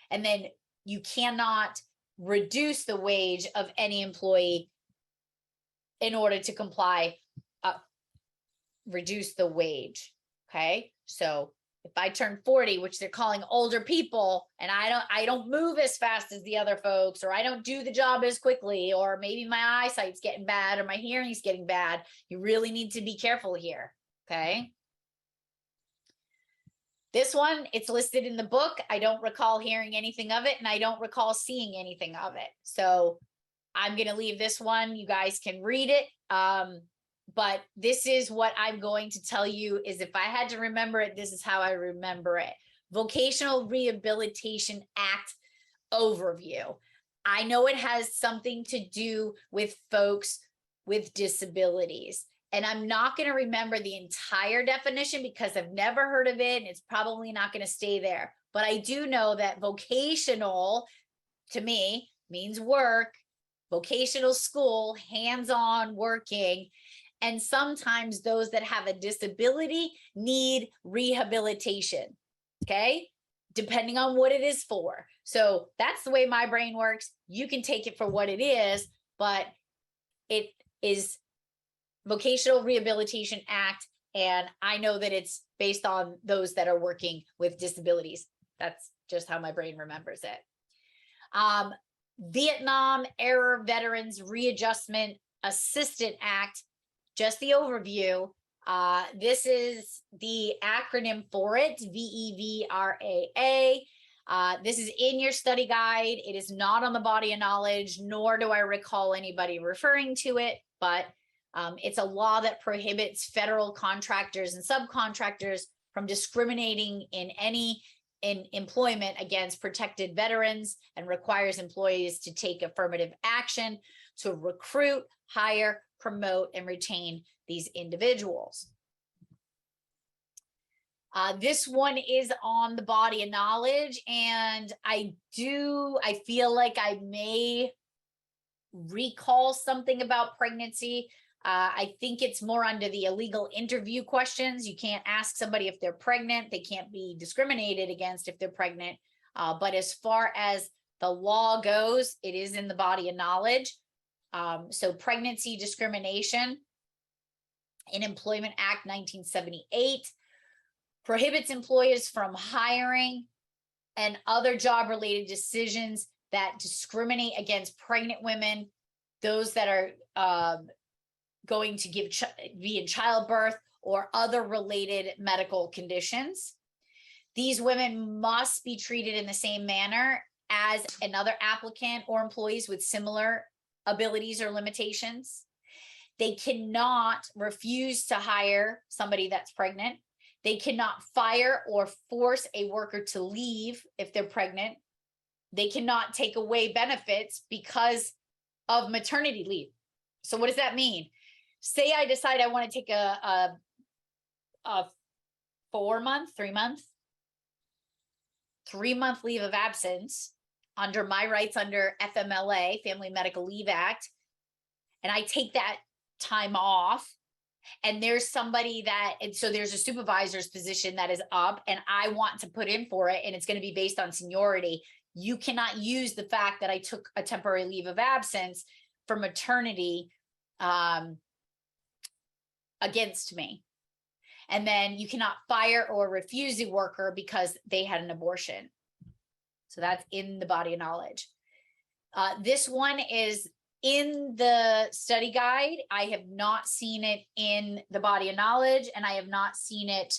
And then you cannot reduce the wage of any employee in order to comply, reduce the wage. Okay, so if I turn 40, which they're calling older people, and I don't move as fast as the other folks, or I don't do the job as quickly, or maybe my eyesight's getting bad or my hearing's getting bad, you really need to be careful here. Okay. This one, it's listed in the book. I don't recall hearing anything of it, and I don't recall seeing anything of it. So I'm going to leave this one. You guys can read it. But this is what I'm going to tell you is if I had to remember it, this is how I remember it. Vocational Rehabilitation Act overview. I know it has something to do with folks with disabilities. And I'm not going to remember the entire definition because I've never heard of it, and it's probably not going to stay there. But I do know that vocational, to me, means work, vocational school, hands-on working. And sometimes those that have a disability need rehabilitation, okay? Depending on what it is for. So that's the way my brain works. You can take it for what it is, but it is Vocational Rehabilitation Act, and I know that it's based on those that are working with disabilities. That's just how my brain remembers it. Vietnam Era Veterans Readjustment Assistance Act, just the overview. This is the acronym for it, VEVRAA. This is in your study guide. It is not on the body of knowledge, nor do I recall anybody referring to it, but it's a law that prohibits federal contractors and subcontractors from discriminating in employment against protected veterans and requires employees to take affirmative action to recruit, hire, promote, and retain these individuals. This one is on the body of knowledge, and I feel like I may recall something about pregnancy. I think it's more under the illegal interview questions. You can't ask somebody if they're pregnant. They can't be discriminated against if they're pregnant. But as far as the law goes, it is in the body of knowledge. So pregnancy discrimination in Employment Act 1978 prohibits employers from hiring and other job-related decisions that discriminate against pregnant women, those that are going to be in childbirth or other related medical conditions. These women must be treated in the same manner as another applicant or employees with similar abilities or limitations. They cannot refuse to hire somebody that's pregnant. They cannot fire or force a worker to leave if they're pregnant. They cannot take away benefits because of maternity leave. So what does that mean? Say I decide I want to take a 4-month, 3-month leave of absence under my rights under FMLA, Family Medical Leave Act, and I take that time off, and there's somebody that, and so there's a supervisor's position that is up, and I want to put in for it, and it's going to be based on seniority. You cannot use the fact that I took a temporary leave of absence for maternity against me. And then you cannot fire or refuse a worker because they had an abortion. So that's in the body of knowledge. This one is in the study guide. I have not seen it in the body of knowledge, and I have not seen it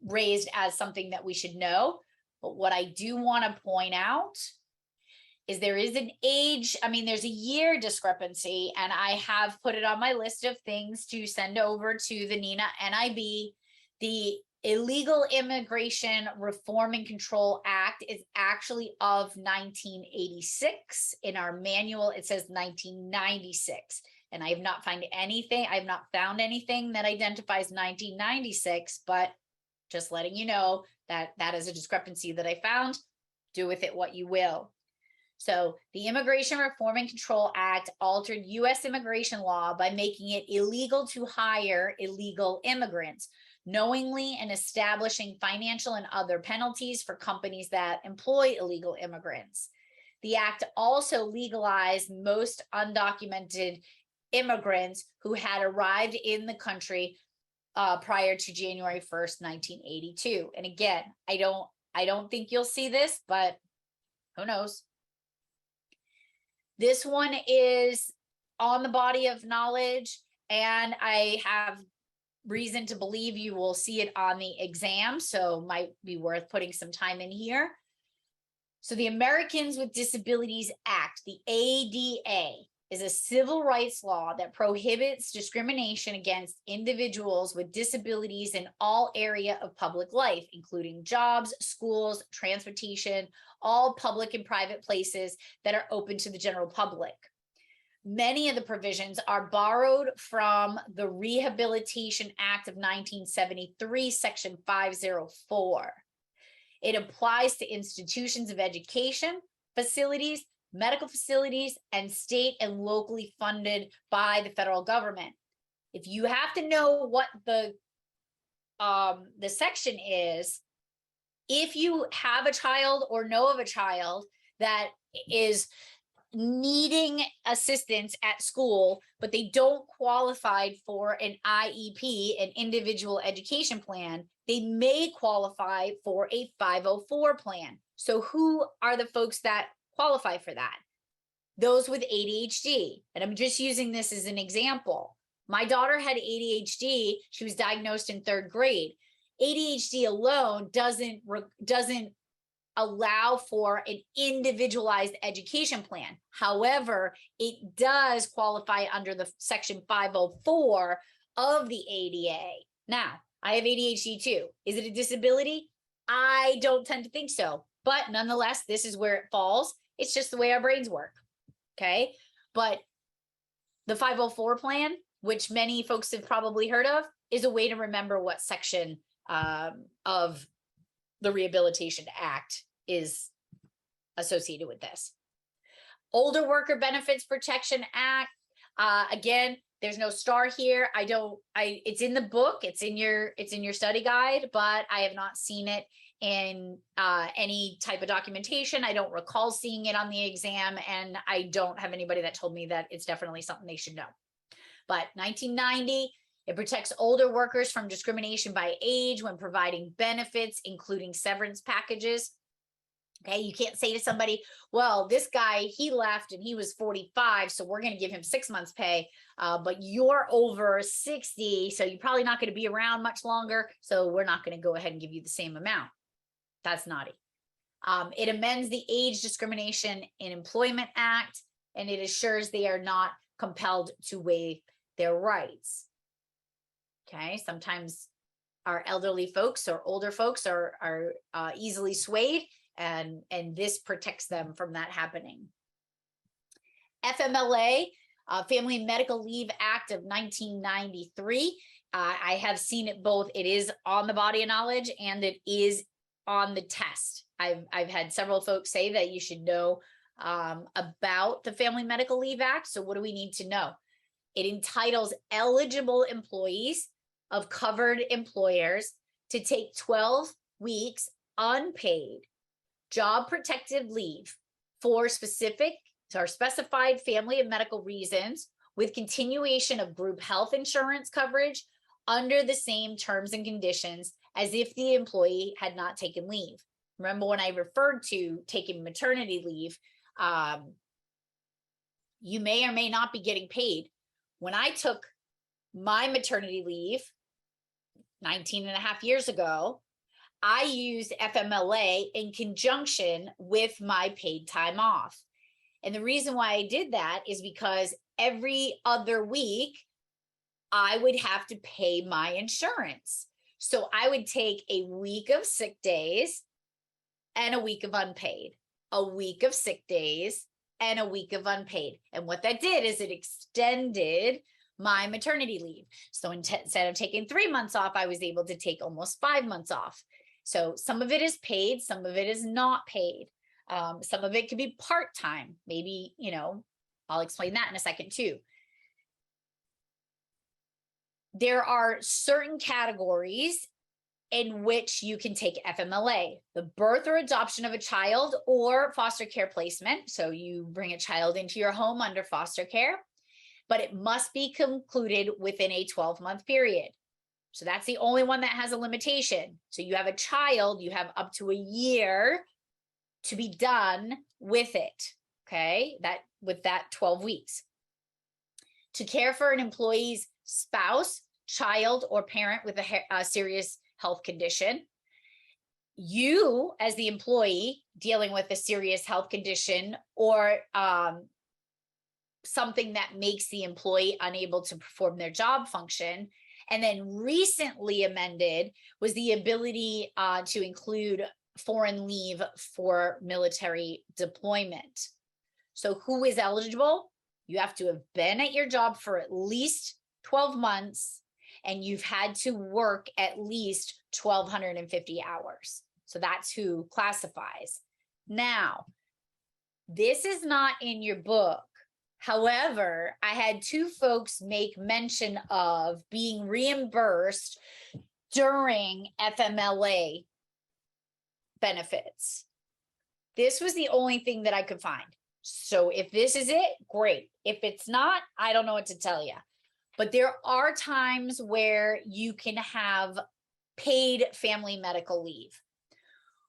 raised as something that we should know. But what I do want to point out is there is an age, there's a year discrepancy, and I have put it on my list of things to send over to the NINA NIB. The Illegal Immigration Reform and Control Act is actually of 1986. In our manual, it says 1996. And I have not found anything that identifies 1996, but just letting you know that that is a discrepancy that I found. Do with it what you will. So the Immigration Reform and Control Act altered U.S. immigration law by making it illegal to hire illegal immigrants, knowingly, and establishing financial and other penalties for companies that employ illegal immigrants. The act also legalized most undocumented immigrants who had arrived in the country prior to January 1st, 1982. And again, I don't think you'll see this, but who knows? This one is on the body of knowledge, and I have reason to believe you will see it on the exam, so might be worth putting some time in here. So the Americans with Disabilities Act, the ADA, is a civil rights law that prohibits discrimination against individuals with disabilities in all areas of public life, including jobs, schools, transportation, all public and private places that are open to the general public. Many of the provisions are borrowed from the Rehabilitation Act of 1973, Section 504. It applies to institutions of education, facilities, medical facilities, and state and locally funded by the federal government. If you have to know what the section is, if you have a child or know of a child that is needing assistance at school, but they don't qualify for an IEP, an individual education plan, they may qualify for a 504 plan. So who are the folks that qualify for that? Those with ADHD. And I'm just using this as an example. My daughter had ADHD. She was diagnosed in 3rd grade. ADHD alone doesn't allow for an individualized education plan. However, it does qualify under the Section 504 of the ADA. Now, I have ADHD too. Is it a disability? I don't tend to think so. But nonetheless, this is where it falls. It's just the way our brains work. Okay. But the 504 plan, which many folks have probably heard of, is a way to remember what section of the Rehabilitation Act is associated with this. Older Worker Benefits Protection Act. Again, there's no star here. It's in the book, it's in your study guide, but I have not seen it in any type of documentation. I don't recall seeing it on the exam, and I don't have anybody that told me that it's definitely something they should know. But 1990, it protects older workers from discrimination by age when providing benefits, including severance packages. Okay, you can't say to somebody, well, this guy, he left and he was 45, so we're going to give him 6 months pay, but you're over 60, so you're probably not going to be around much longer, so we're not going to go ahead and give you the same amount. That's naughty. It amends the Age Discrimination in Employment Act, and it assures they are not compelled to waive their rights. Okay, sometimes our elderly folks or older folks are easily swayed, and this protects them from that happening. FMLA, Family Medical Leave Act of 1993. I have seen it both. It is on the body of knowledge and it is on the test. I've had several folks say that you should know about the Family Medical Leave Act. So what do we need to know? It entitles eligible employees of covered employers to take 12 weeks unpaid job protected leave for specific or specified family and medical reasons, with continuation of group health insurance coverage under the same terms and conditions as if the employee had not taken leave. Remember when I referred to taking maternity leave, you may or may not be getting paid. When I took my maternity leave 19 and a half years ago, I used FMLA in conjunction with my paid time off. And the reason why I did that is because every other week I would have to pay my insurance. So I would take a week of sick days and a week of unpaid, a week of sick days and a week of unpaid. And what that did is it extended my maternity leave. So instead of taking 3 months off, I was able to take almost 5 months off. So some of it is paid, some of it is not paid. Some of it could be part-time. Maybe, I'll explain that in a second too. There are certain categories in which you can take FMLA: the birth or adoption of a child or foster care placement. So you bring a child into your home under foster care, but it must be concluded within a 12-month period. So that's the only one that has a limitation. So you have a child, you have up to a year to be done with it, okay? With that 12 weeks. To care for an employee's spouse, child, or parent with a serious health condition. You, as the employee dealing with a serious health condition or something that makes the employee unable to perform their job function. And then recently amended was the ability to include foreign leave for military deployment. So who is eligible? You have to have been at your job for at least 12 months and you've had to work at least 1,250 hours. So that's who classifies. Now, this is not in your book. However, I had 2 folks make mention of being reimbursed during FMLA benefits. This was the only thing that I could find. So if this is it, great. If it's not, I don't know what to tell you. But there are times where you can have paid family medical leave.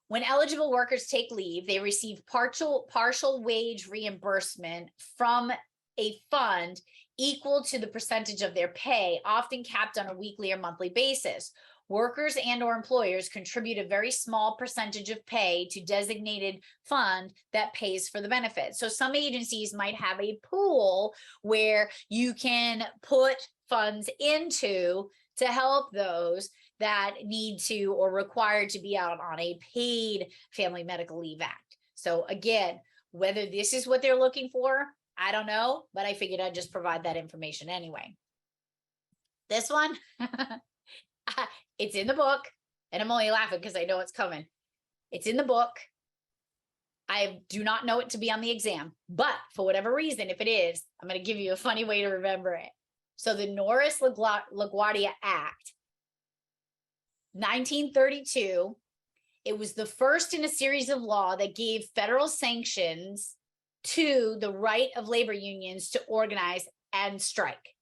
When eligible workers take leave, they receive partial wage reimbursement from a fund equal to the percentage of their pay, often capped on a weekly or monthly basis. Workers and or employers contribute a very small percentage of pay to designated fund that pays for the benefit. So some agencies might have a pool where you can put funds into to help those that need to or required to be out on a paid Family Medical Leave Act. So again, whether this is what they're looking for, I don't know, but I figured I'd just provide that information anyway. This one, it's in the book, and I'm only laughing because I know it's coming. It's in the book. I do not know it to be on the exam, but for whatever reason, if it is, I'm going to give you a funny way to remember it. So the Norris-LaGuardia Act, 1932, it was the first in a series of law that gave federal sanctions to the right of labor unions to organize and strike.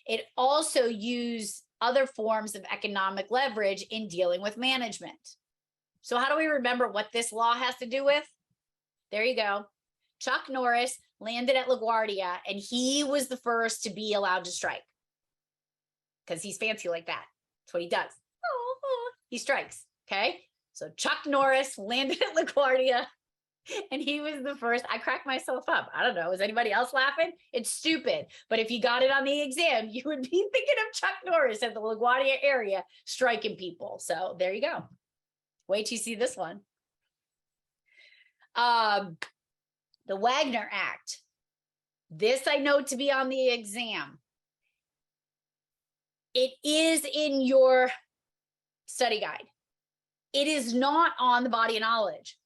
It also used other forms of economic leverage in dealing with management. So how do we remember what this law has to do with? There you go. Chuck Norris landed at LaGuardia, and he was the first to be allowed to strike because he's fancy like that. That's what he does. He strikes. Okay. So Chuck Norris landed at LaGuardia And he was the first. I cracked myself up. I don't know. Is anybody else laughing? It's stupid. But if you got it on the exam, you would be thinking of Chuck Norris at the LaGuardia area striking people. So there you go. Wait till you see this one. The Wagner Act. This I know to be on the exam. It is in your study guide. It is not on the body of knowledge,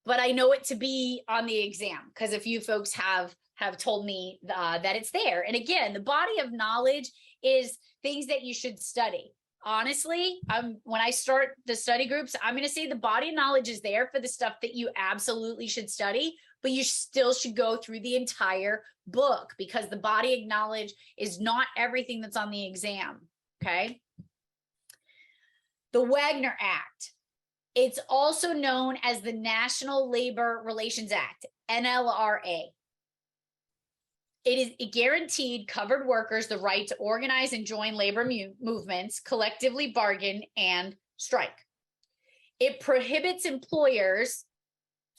but I know it to be on the exam because a few folks have told me that it's there. And again, the body of knowledge is things that you should study. Honestly, when I start the study groups, I'm going to say the body of knowledge is there for the stuff that you absolutely should study, but you still should go through the entire book because the body of knowledge is not everything that's on the exam. Okay. The Wagner Act. It's also known as the National Labor Relations Act, NLRA. It guaranteed covered workers the right to organize and join labor movements, collectively bargain, and strike. It prohibits employers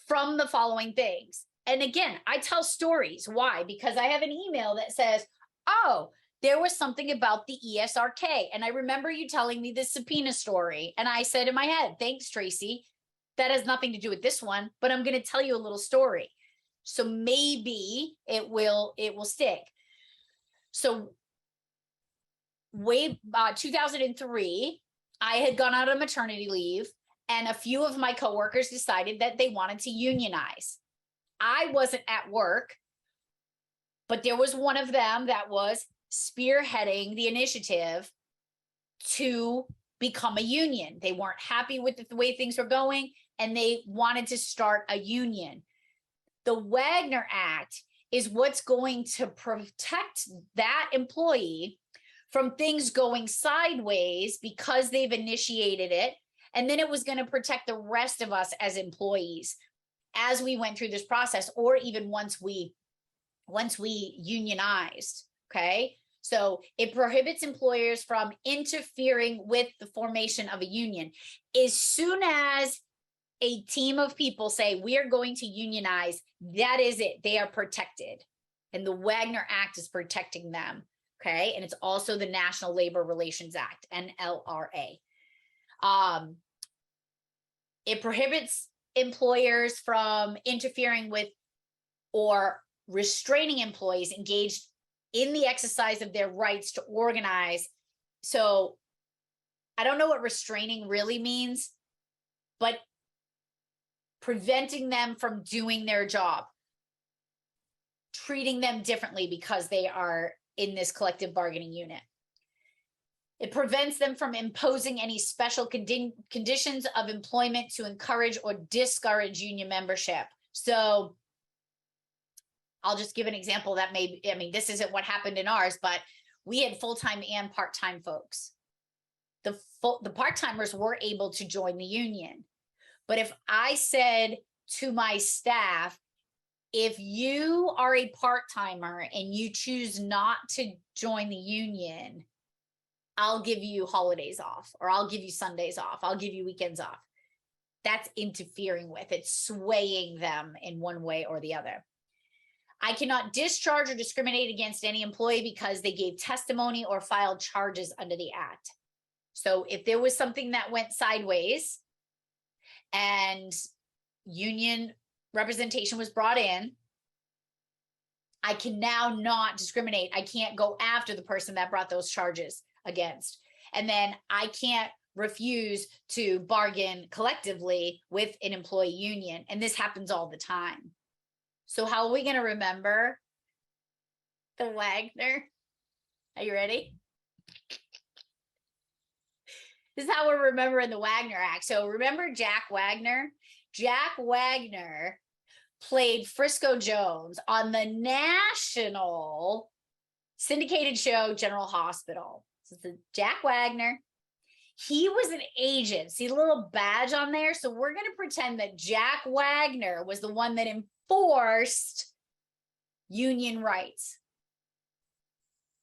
from the following things. And again, I tell stories. Why? Because I have an email that says, oh, there was something about the ESRK. And I remember you telling me this subpoena story. And I said in my head, thanks, Tracy. That has nothing to do with this one, but I'm going to tell you a little story. So maybe it will stick. So 2003, I had gone out on maternity leave and a few of my coworkers decided that they wanted to unionize. I wasn't at work, but there was one of them that was spearheading the initiative to become a union. They weren't happy with the way things were going and they wanted to start a union. The Wagner Act is what's going to protect that employee from things going sideways because they've initiated it. And then it was going to protect the rest of us as employees as we went through this process, or even once we unionized. Okay. So it prohibits employers from interfering with the formation of a union. As soon as a team of people say, we are going to unionize, that is it. They are protected. And the Wagner Act is protecting them. Okay. And it's also the National Labor Relations Act, NLRA. It prohibits employers from interfering with or restraining employees engaged in the exercise of their rights to organize. So I don't know what restraining really means, but preventing them from doing their job, treating them differently because they are in this collective bargaining unit. It prevents them from imposing any special conditions of employment to encourage or discourage union membership. So I'll just give an example that this isn't what happened in ours, but we had full-time and part-time folks. The part-timers were able to join the union. But if I said to my staff, if you are a part-timer and you choose not to join the union, I'll give you holidays off, or I'll give you Sundays off. I'll give you weekends off. That's interfering with it, swaying them in one way or the other. I cannot discharge or discriminate against any employee because they gave testimony or filed charges under the act. So if there was something that went sideways and union representation was brought in, I can now not discriminate. I can't go after the person that brought those charges against. And then I can't refuse to bargain collectively with an employee union. And this happens all the time. So how are we going to remember the Wagner? Are you ready? This is how we're remembering the Wagner Act. So remember Jack Wagner? Jack Wagner played Frisco Jones on the national syndicated show General Hospital. So it's Jack Wagner. He was an agent. See the little badge on there? So we're going to pretend that Jack Wagner was the one that enforced union rights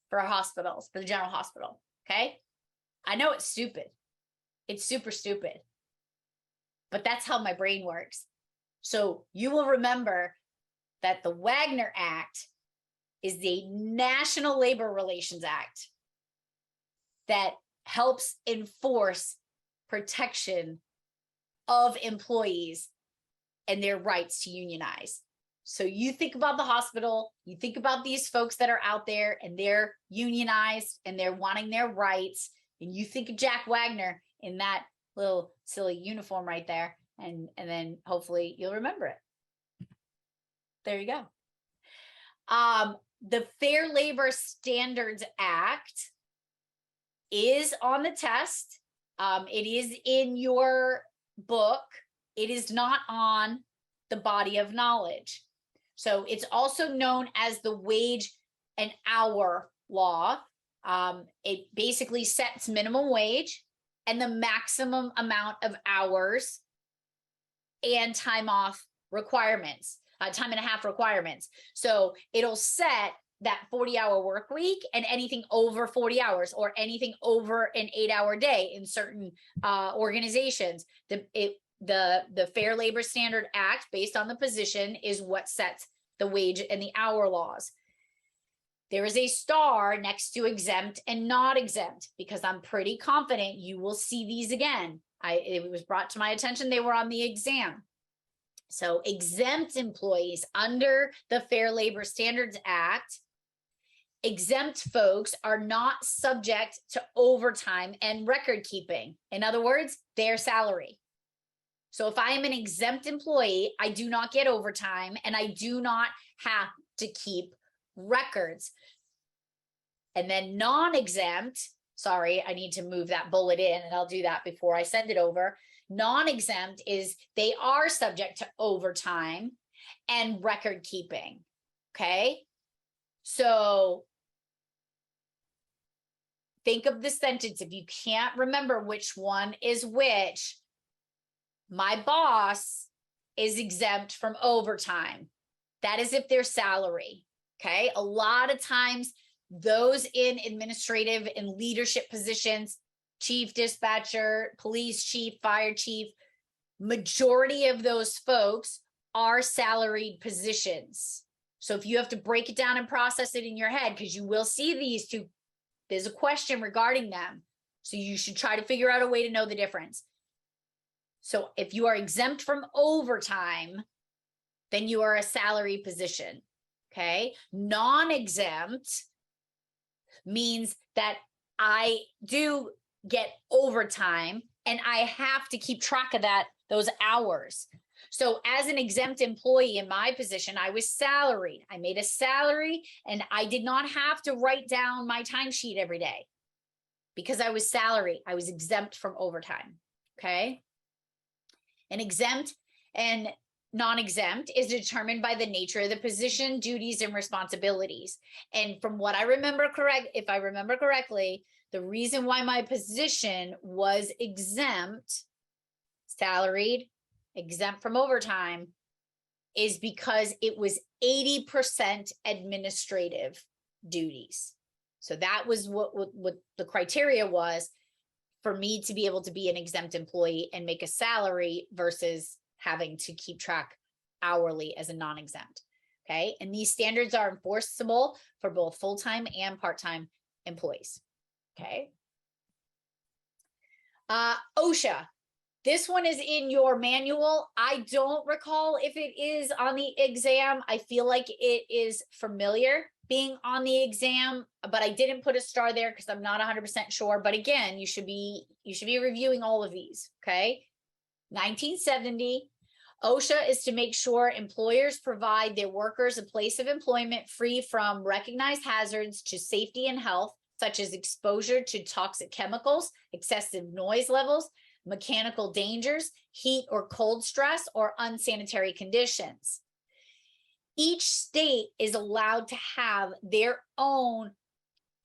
for hospitals, for the General Hospital. Okay? I know it's stupid. It's super stupid. But that's how my brain works. So you will remember that the Wagner Act is the National Labor Relations Act that helps enforce protection of employees and their rights to unionize. So you think about the hospital, you think about these folks that are out there and they're unionized and they're wanting their rights, and you think of Jack Wagner in that little silly uniform right there, and then hopefully you'll remember it. There you go. The Fair Labor Standards Act is on the test. It is in your book. It is not on the body of knowledge. So it's also known as the wage and hour law. It basically sets minimum wage and the maximum amount of hours and time off requirements, time and a half requirements. So it'll set that 40-hour work week and anything over 40 hours or anything over an 8-hour day in certain organizations. The Fair Labor Standard Act, based on the position, is what sets the wage and the hour laws. There is a star next to exempt and not exempt, because I'm pretty confident you will see these again. It was brought to my attention they were on the exam. So exempt employees under the Fair Labor Standards Act, exempt folks are not subject to overtime and record keeping. In other words, their salary. So if I am an exempt employee, I do not get overtime and I do not have to keep records. And then non-exempt, sorry, I need to move that bullet in and I'll do that before I send it over. Non-exempt is they are subject to overtime and record keeping. Okay. So think of the sentence. If you can't remember which one is which, my boss is exempt from overtime. That is if their salary. Okay. A lot of times those in administrative and leadership positions, chief dispatcher, police chief, fire chief, majority of those folks are salaried positions. So if you have to break it down and process it in your head, because you will see these two, there's a question regarding them. So you should try to figure out a way to know the difference. So if you are exempt from overtime, then you are a salary position. Okay. Non-exempt means that I do get overtime and I have to keep track of those hours. So as an exempt employee in my position, I was salaried. I made a salary and I did not have to write down my timesheet every day because I was salaried. I was exempt from overtime. Okay. And exempt and non-exempt is determined by the nature of the position, duties, and responsibilities. And from what I remember if I remember correctly, the reason why my position was exempt, salaried, exempt from overtime, is because it was 80% administrative duties. So that was what the criteria was for me to be able to be an exempt employee and make a salary versus having to keep track hourly as a non-exempt. Okay. And these standards are enforceable for both full-time and part-time employees. Okay. OSHA. This one is in your manual. I don't recall if it is on the exam. I feel like it is familiar being on the exam, but I didn't put a star there because I'm not 100% sure. But again, you should be reviewing all of these. Okay. 1970, OSHA is to make sure employers provide their workers a place of employment free from recognized hazards to safety and health, such as exposure to toxic chemicals, excessive noise levels, mechanical dangers, heat or cold stress, or unsanitary conditions. Each state is allowed to have their own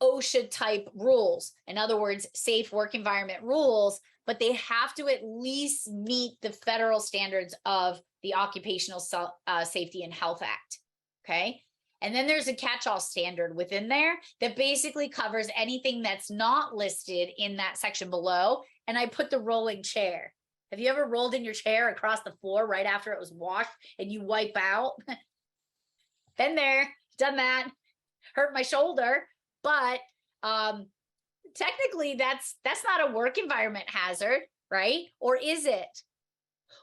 OSHA type rules. In other words, safe work environment rules, but they have to at least meet the federal standards of the Occupational Safety and Health Act. Okay. And then there's a catch-all standard within there that basically covers anything that's not listed in that section below. And I put the rolling chair. Have you ever rolled in your chair across the floor right after it was washed and you wipe out? Been there, done that, hurt my shoulder, but technically that's not a work environment hazard, right? Or is it?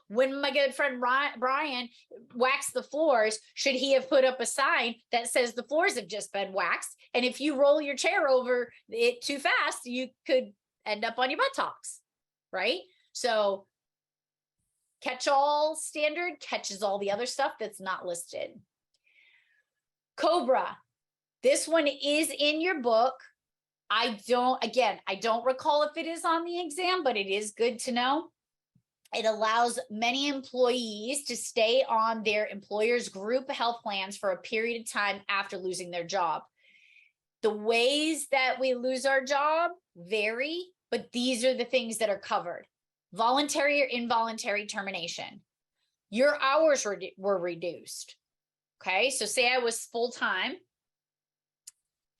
When my good friend Brian waxed the floors, should he have put up a sign that says the floors have just been waxed? And if you roll your chair over it too fast, you could end up on your buttocks, right? So catch-all standard catches all the other stuff that's not listed. Cobra. This one is in your book. I don't recall if it is on the exam, but it is good to know. It allows many employees to stay on their employer's group health plans for a period of time after losing their job. The ways that we lose our job vary, but these are the things that are covered. Voluntary or involuntary termination. Your hours were reduced. Okay, so say I was full-time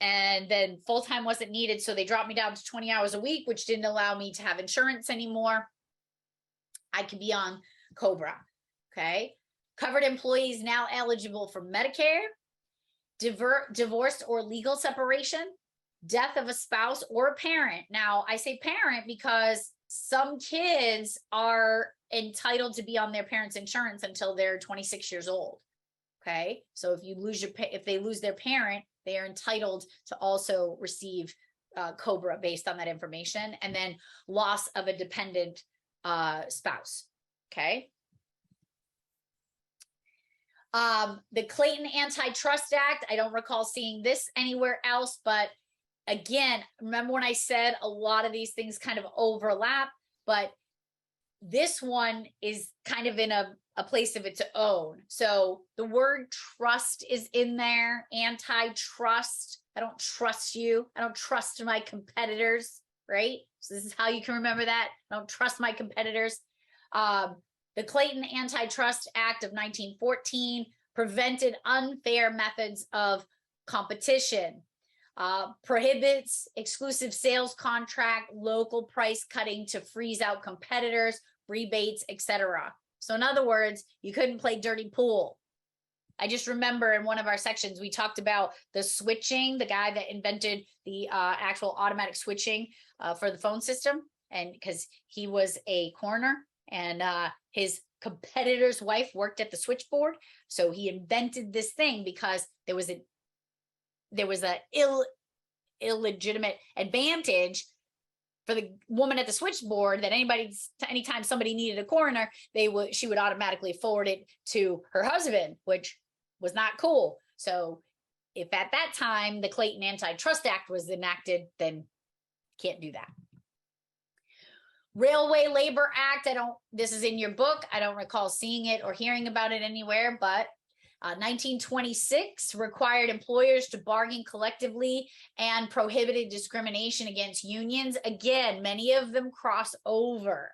and then full-time wasn't needed, so they dropped me down to 20 hours a week, which didn't allow me to have insurance anymore. I could be on Cobra, okay? Covered employees now eligible for Medicare, divorced or legal separation, death of a spouse or a parent. Now, I say parent because some kids are entitled to be on their parents' insurance until they're 26 years old, okay? So if they lose their parent, they are entitled to also receive Cobra based on that information. And then loss of a dependent spouse, okay? The Clayton Antitrust Act, I don't recall seeing this anywhere else, but again, remember when I said a lot of these things kind of overlap, but this one is kind of in a place of its own. So the word trust is in there, antitrust. I don't trust you. I don't trust my competitors, right? So this is how you can remember that. I don't trust my competitors. The Clayton Antitrust Act of 1914 prevented unfair methods of competition, prohibits exclusive sales contract, local price cutting to freeze out competitors, rebates, etc. So in other words, you couldn't play dirty pool. I just remember in one of our sections, we talked about the switching, the guy that invented the actual automatic switching for the phone system. And because he was a coroner and his competitor's wife worked at the switchboard. So he invented this thing because there was a illegitimate advantage for the woman at the switchboard that anytime somebody needed a coroner, she would automatically forward it to her husband, which was not cool. So if at that time the Clayton Antitrust Act was enacted, then can't do that. Railway Labor Act, this is in your book. I don't recall seeing it or hearing about it anywhere, but 1926 required employers to bargain collectively and prohibited discrimination against unions. Again, many of them cross over,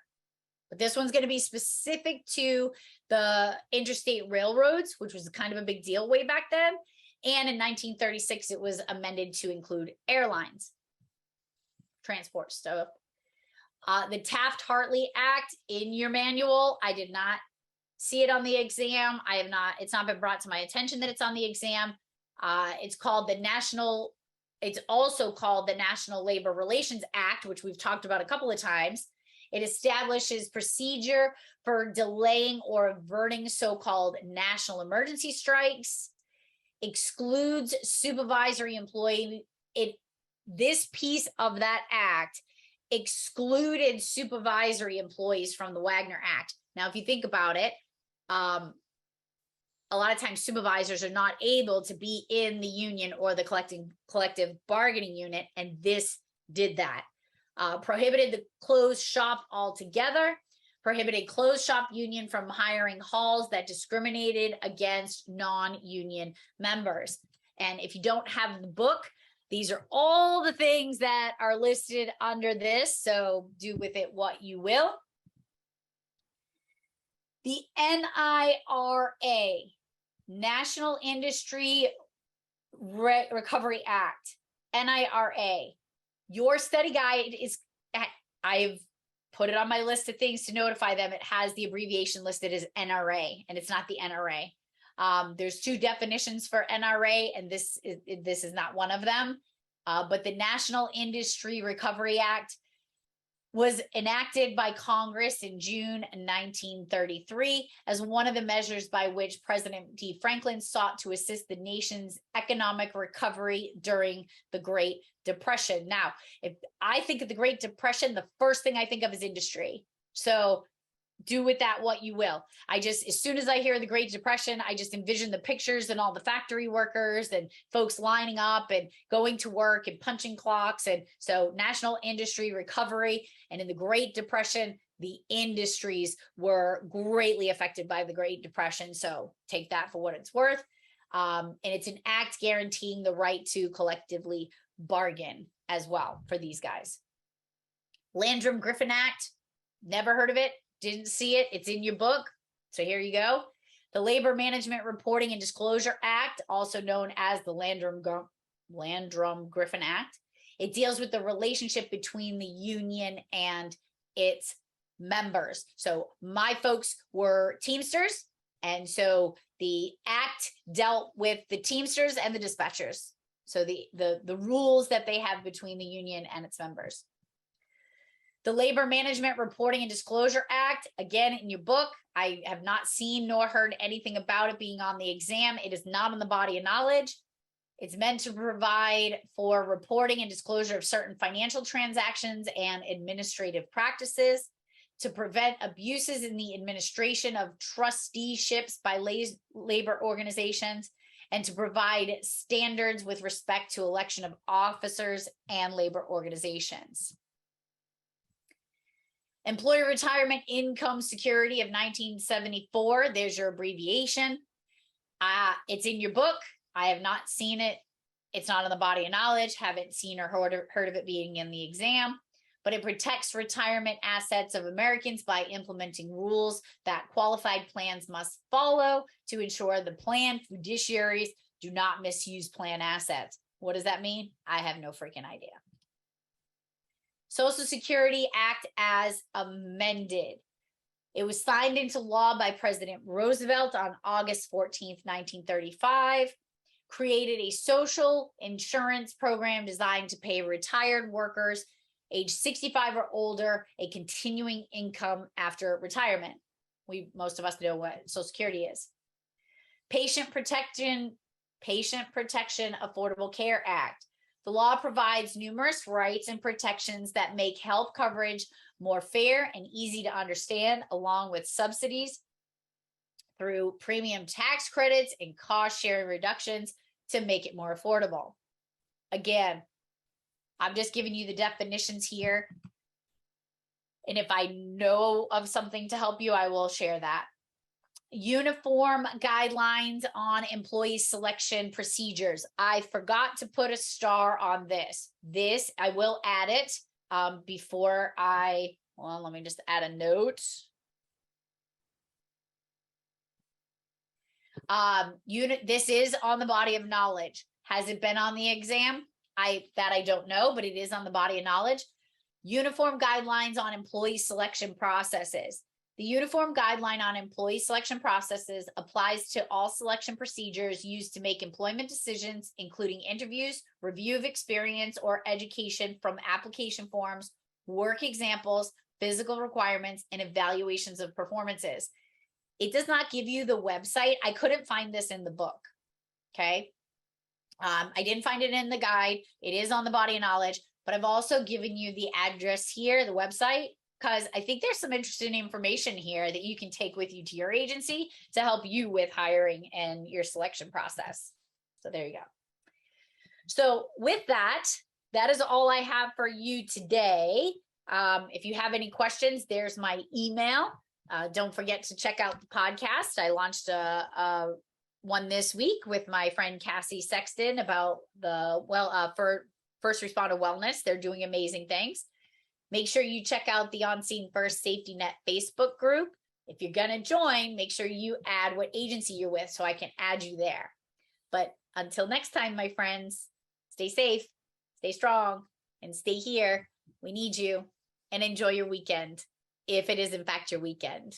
but this one's going to be specific to the interstate railroads, which was kind of a big deal way back then. And in 1936, it was amended to include airlines, transport stuff. The Taft-Hartley Act in your manual, I did not see it on the exam. It's not been brought to my attention that it's on the exam. It's also called the National Labor Relations Act, which we've talked about a couple of times. It establishes procedure for delaying or averting so-called national emergency strikes, excludes supervisory employee. This piece of that act excluded supervisory employees from the Wagner Act. Now, if you think about it, a lot of times supervisors are not able to be in the union or the collective bargaining unit, and this did that. Prohibited the closed shop altogether, prohibited closed shop union from hiring halls that discriminated against non-union members. And if you don't have the book, these are all the things that are listed under this, so do with it what you will. The NIRA, National Industry Recovery Act, NIRA. Your study guide is, I've put it on my list of things to notify them. It has the abbreviation listed as NRA, and it's not the NRA. There's two definitions for NRA, and this is not one of them. But the National Industry Recovery Act was enacted by Congress in June 1933 as one of the measures by which President D. Franklin sought to assist the nation's economic recovery during the Great Depression. Now, if I think of the Great Depression, the first thing I think of is industry. So do with that what you will. As soon as I hear the Great Depression, I just envision the pictures and all the factory workers and folks lining up and going to work and punching clocks. And so national industry recovery. And in the Great Depression, the industries were greatly affected by the Great Depression. So take that for what it's worth. And it's an act guaranteeing the right to collectively bargain as well for these guys. Landrum-Griffin Act, never heard of it. Didn't see it. It's in your book. So here you go. The Labor Management Reporting and Disclosure Act, also known as the Landrum-Griffin Act. It deals with the relationship between the union and its members. So my folks were Teamsters. And so the act dealt with the Teamsters and the dispatchers. So the rules that they have between the union and its members. The Labor Management Reporting and Disclosure Act, again, in your book, I have not seen nor heard anything about it being on the exam. It is not on the body of knowledge. It's meant to provide for reporting and disclosure of certain financial transactions and administrative practices, to prevent abuses in the administration of trusteeships by labor organizations, and to provide standards with respect to election of officers and labor organizations. Employee Retirement Income Security of 1974. There's your abbreviation. It's in your book. I have not seen it. It's not in the body of knowledge. Haven't seen or heard of it being in the exam. But it protects retirement assets of Americans by implementing rules that qualified plans must follow to ensure the plan fiduciaries do not misuse plan assets. What does that mean? I have no freaking idea. Social Security Act as amended. It was signed into law by President Roosevelt on August 14th, 1935, created a social insurance program designed to pay retired workers age 65 or older a continuing income after retirement. Most of us know what Social Security is. Patient Protection Affordable Care Act. The law provides numerous rights and protections that make health coverage more fair and easy to understand, along with subsidies through premium tax credits and cost sharing reductions to make it more affordable. Again, I'm just giving you the definitions here. And if I know of something to help you, I will share that. Uniform guidelines on employee selection procedures. I forgot to put a star on this. I will add it before let me just add a note. This is on the body of knowledge. Has it been on the exam? I don't know, but it is on the body of knowledge. Uniform guidelines on employee selection processes. The Uniform Guideline on Employee Selection Processes applies to all selection procedures used to make employment decisions, including interviews, review of experience or education from application forms, work examples, physical requirements, and evaluations of performances. It does not give you the website. I couldn't find this in the book, okay? I didn't find it in the guide. It is on the body of knowledge, but I've also given you the address here, the website, because I think there's some interesting information here that you can take with you to your agency to help you with hiring and your selection process. So there you go. So with that, that is all I have for you today. If you have any questions, there's my email. Don't forget to check out the podcast. I launched one this week with my friend Cassie Sexton about the for first responder wellness. They're doing amazing things. Make sure you check out the On Scene First Safety Net Facebook group. If you're going to join, make sure you add what agency you're with so I can add you there. But until next time, my friends, stay safe, stay strong, and stay here. We need you. and enjoy your weekend, if it is in fact your weekend.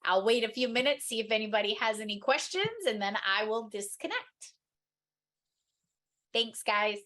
I'll wait a few minutes, see if anybody has any questions, and then I will disconnect. Thanks, guys.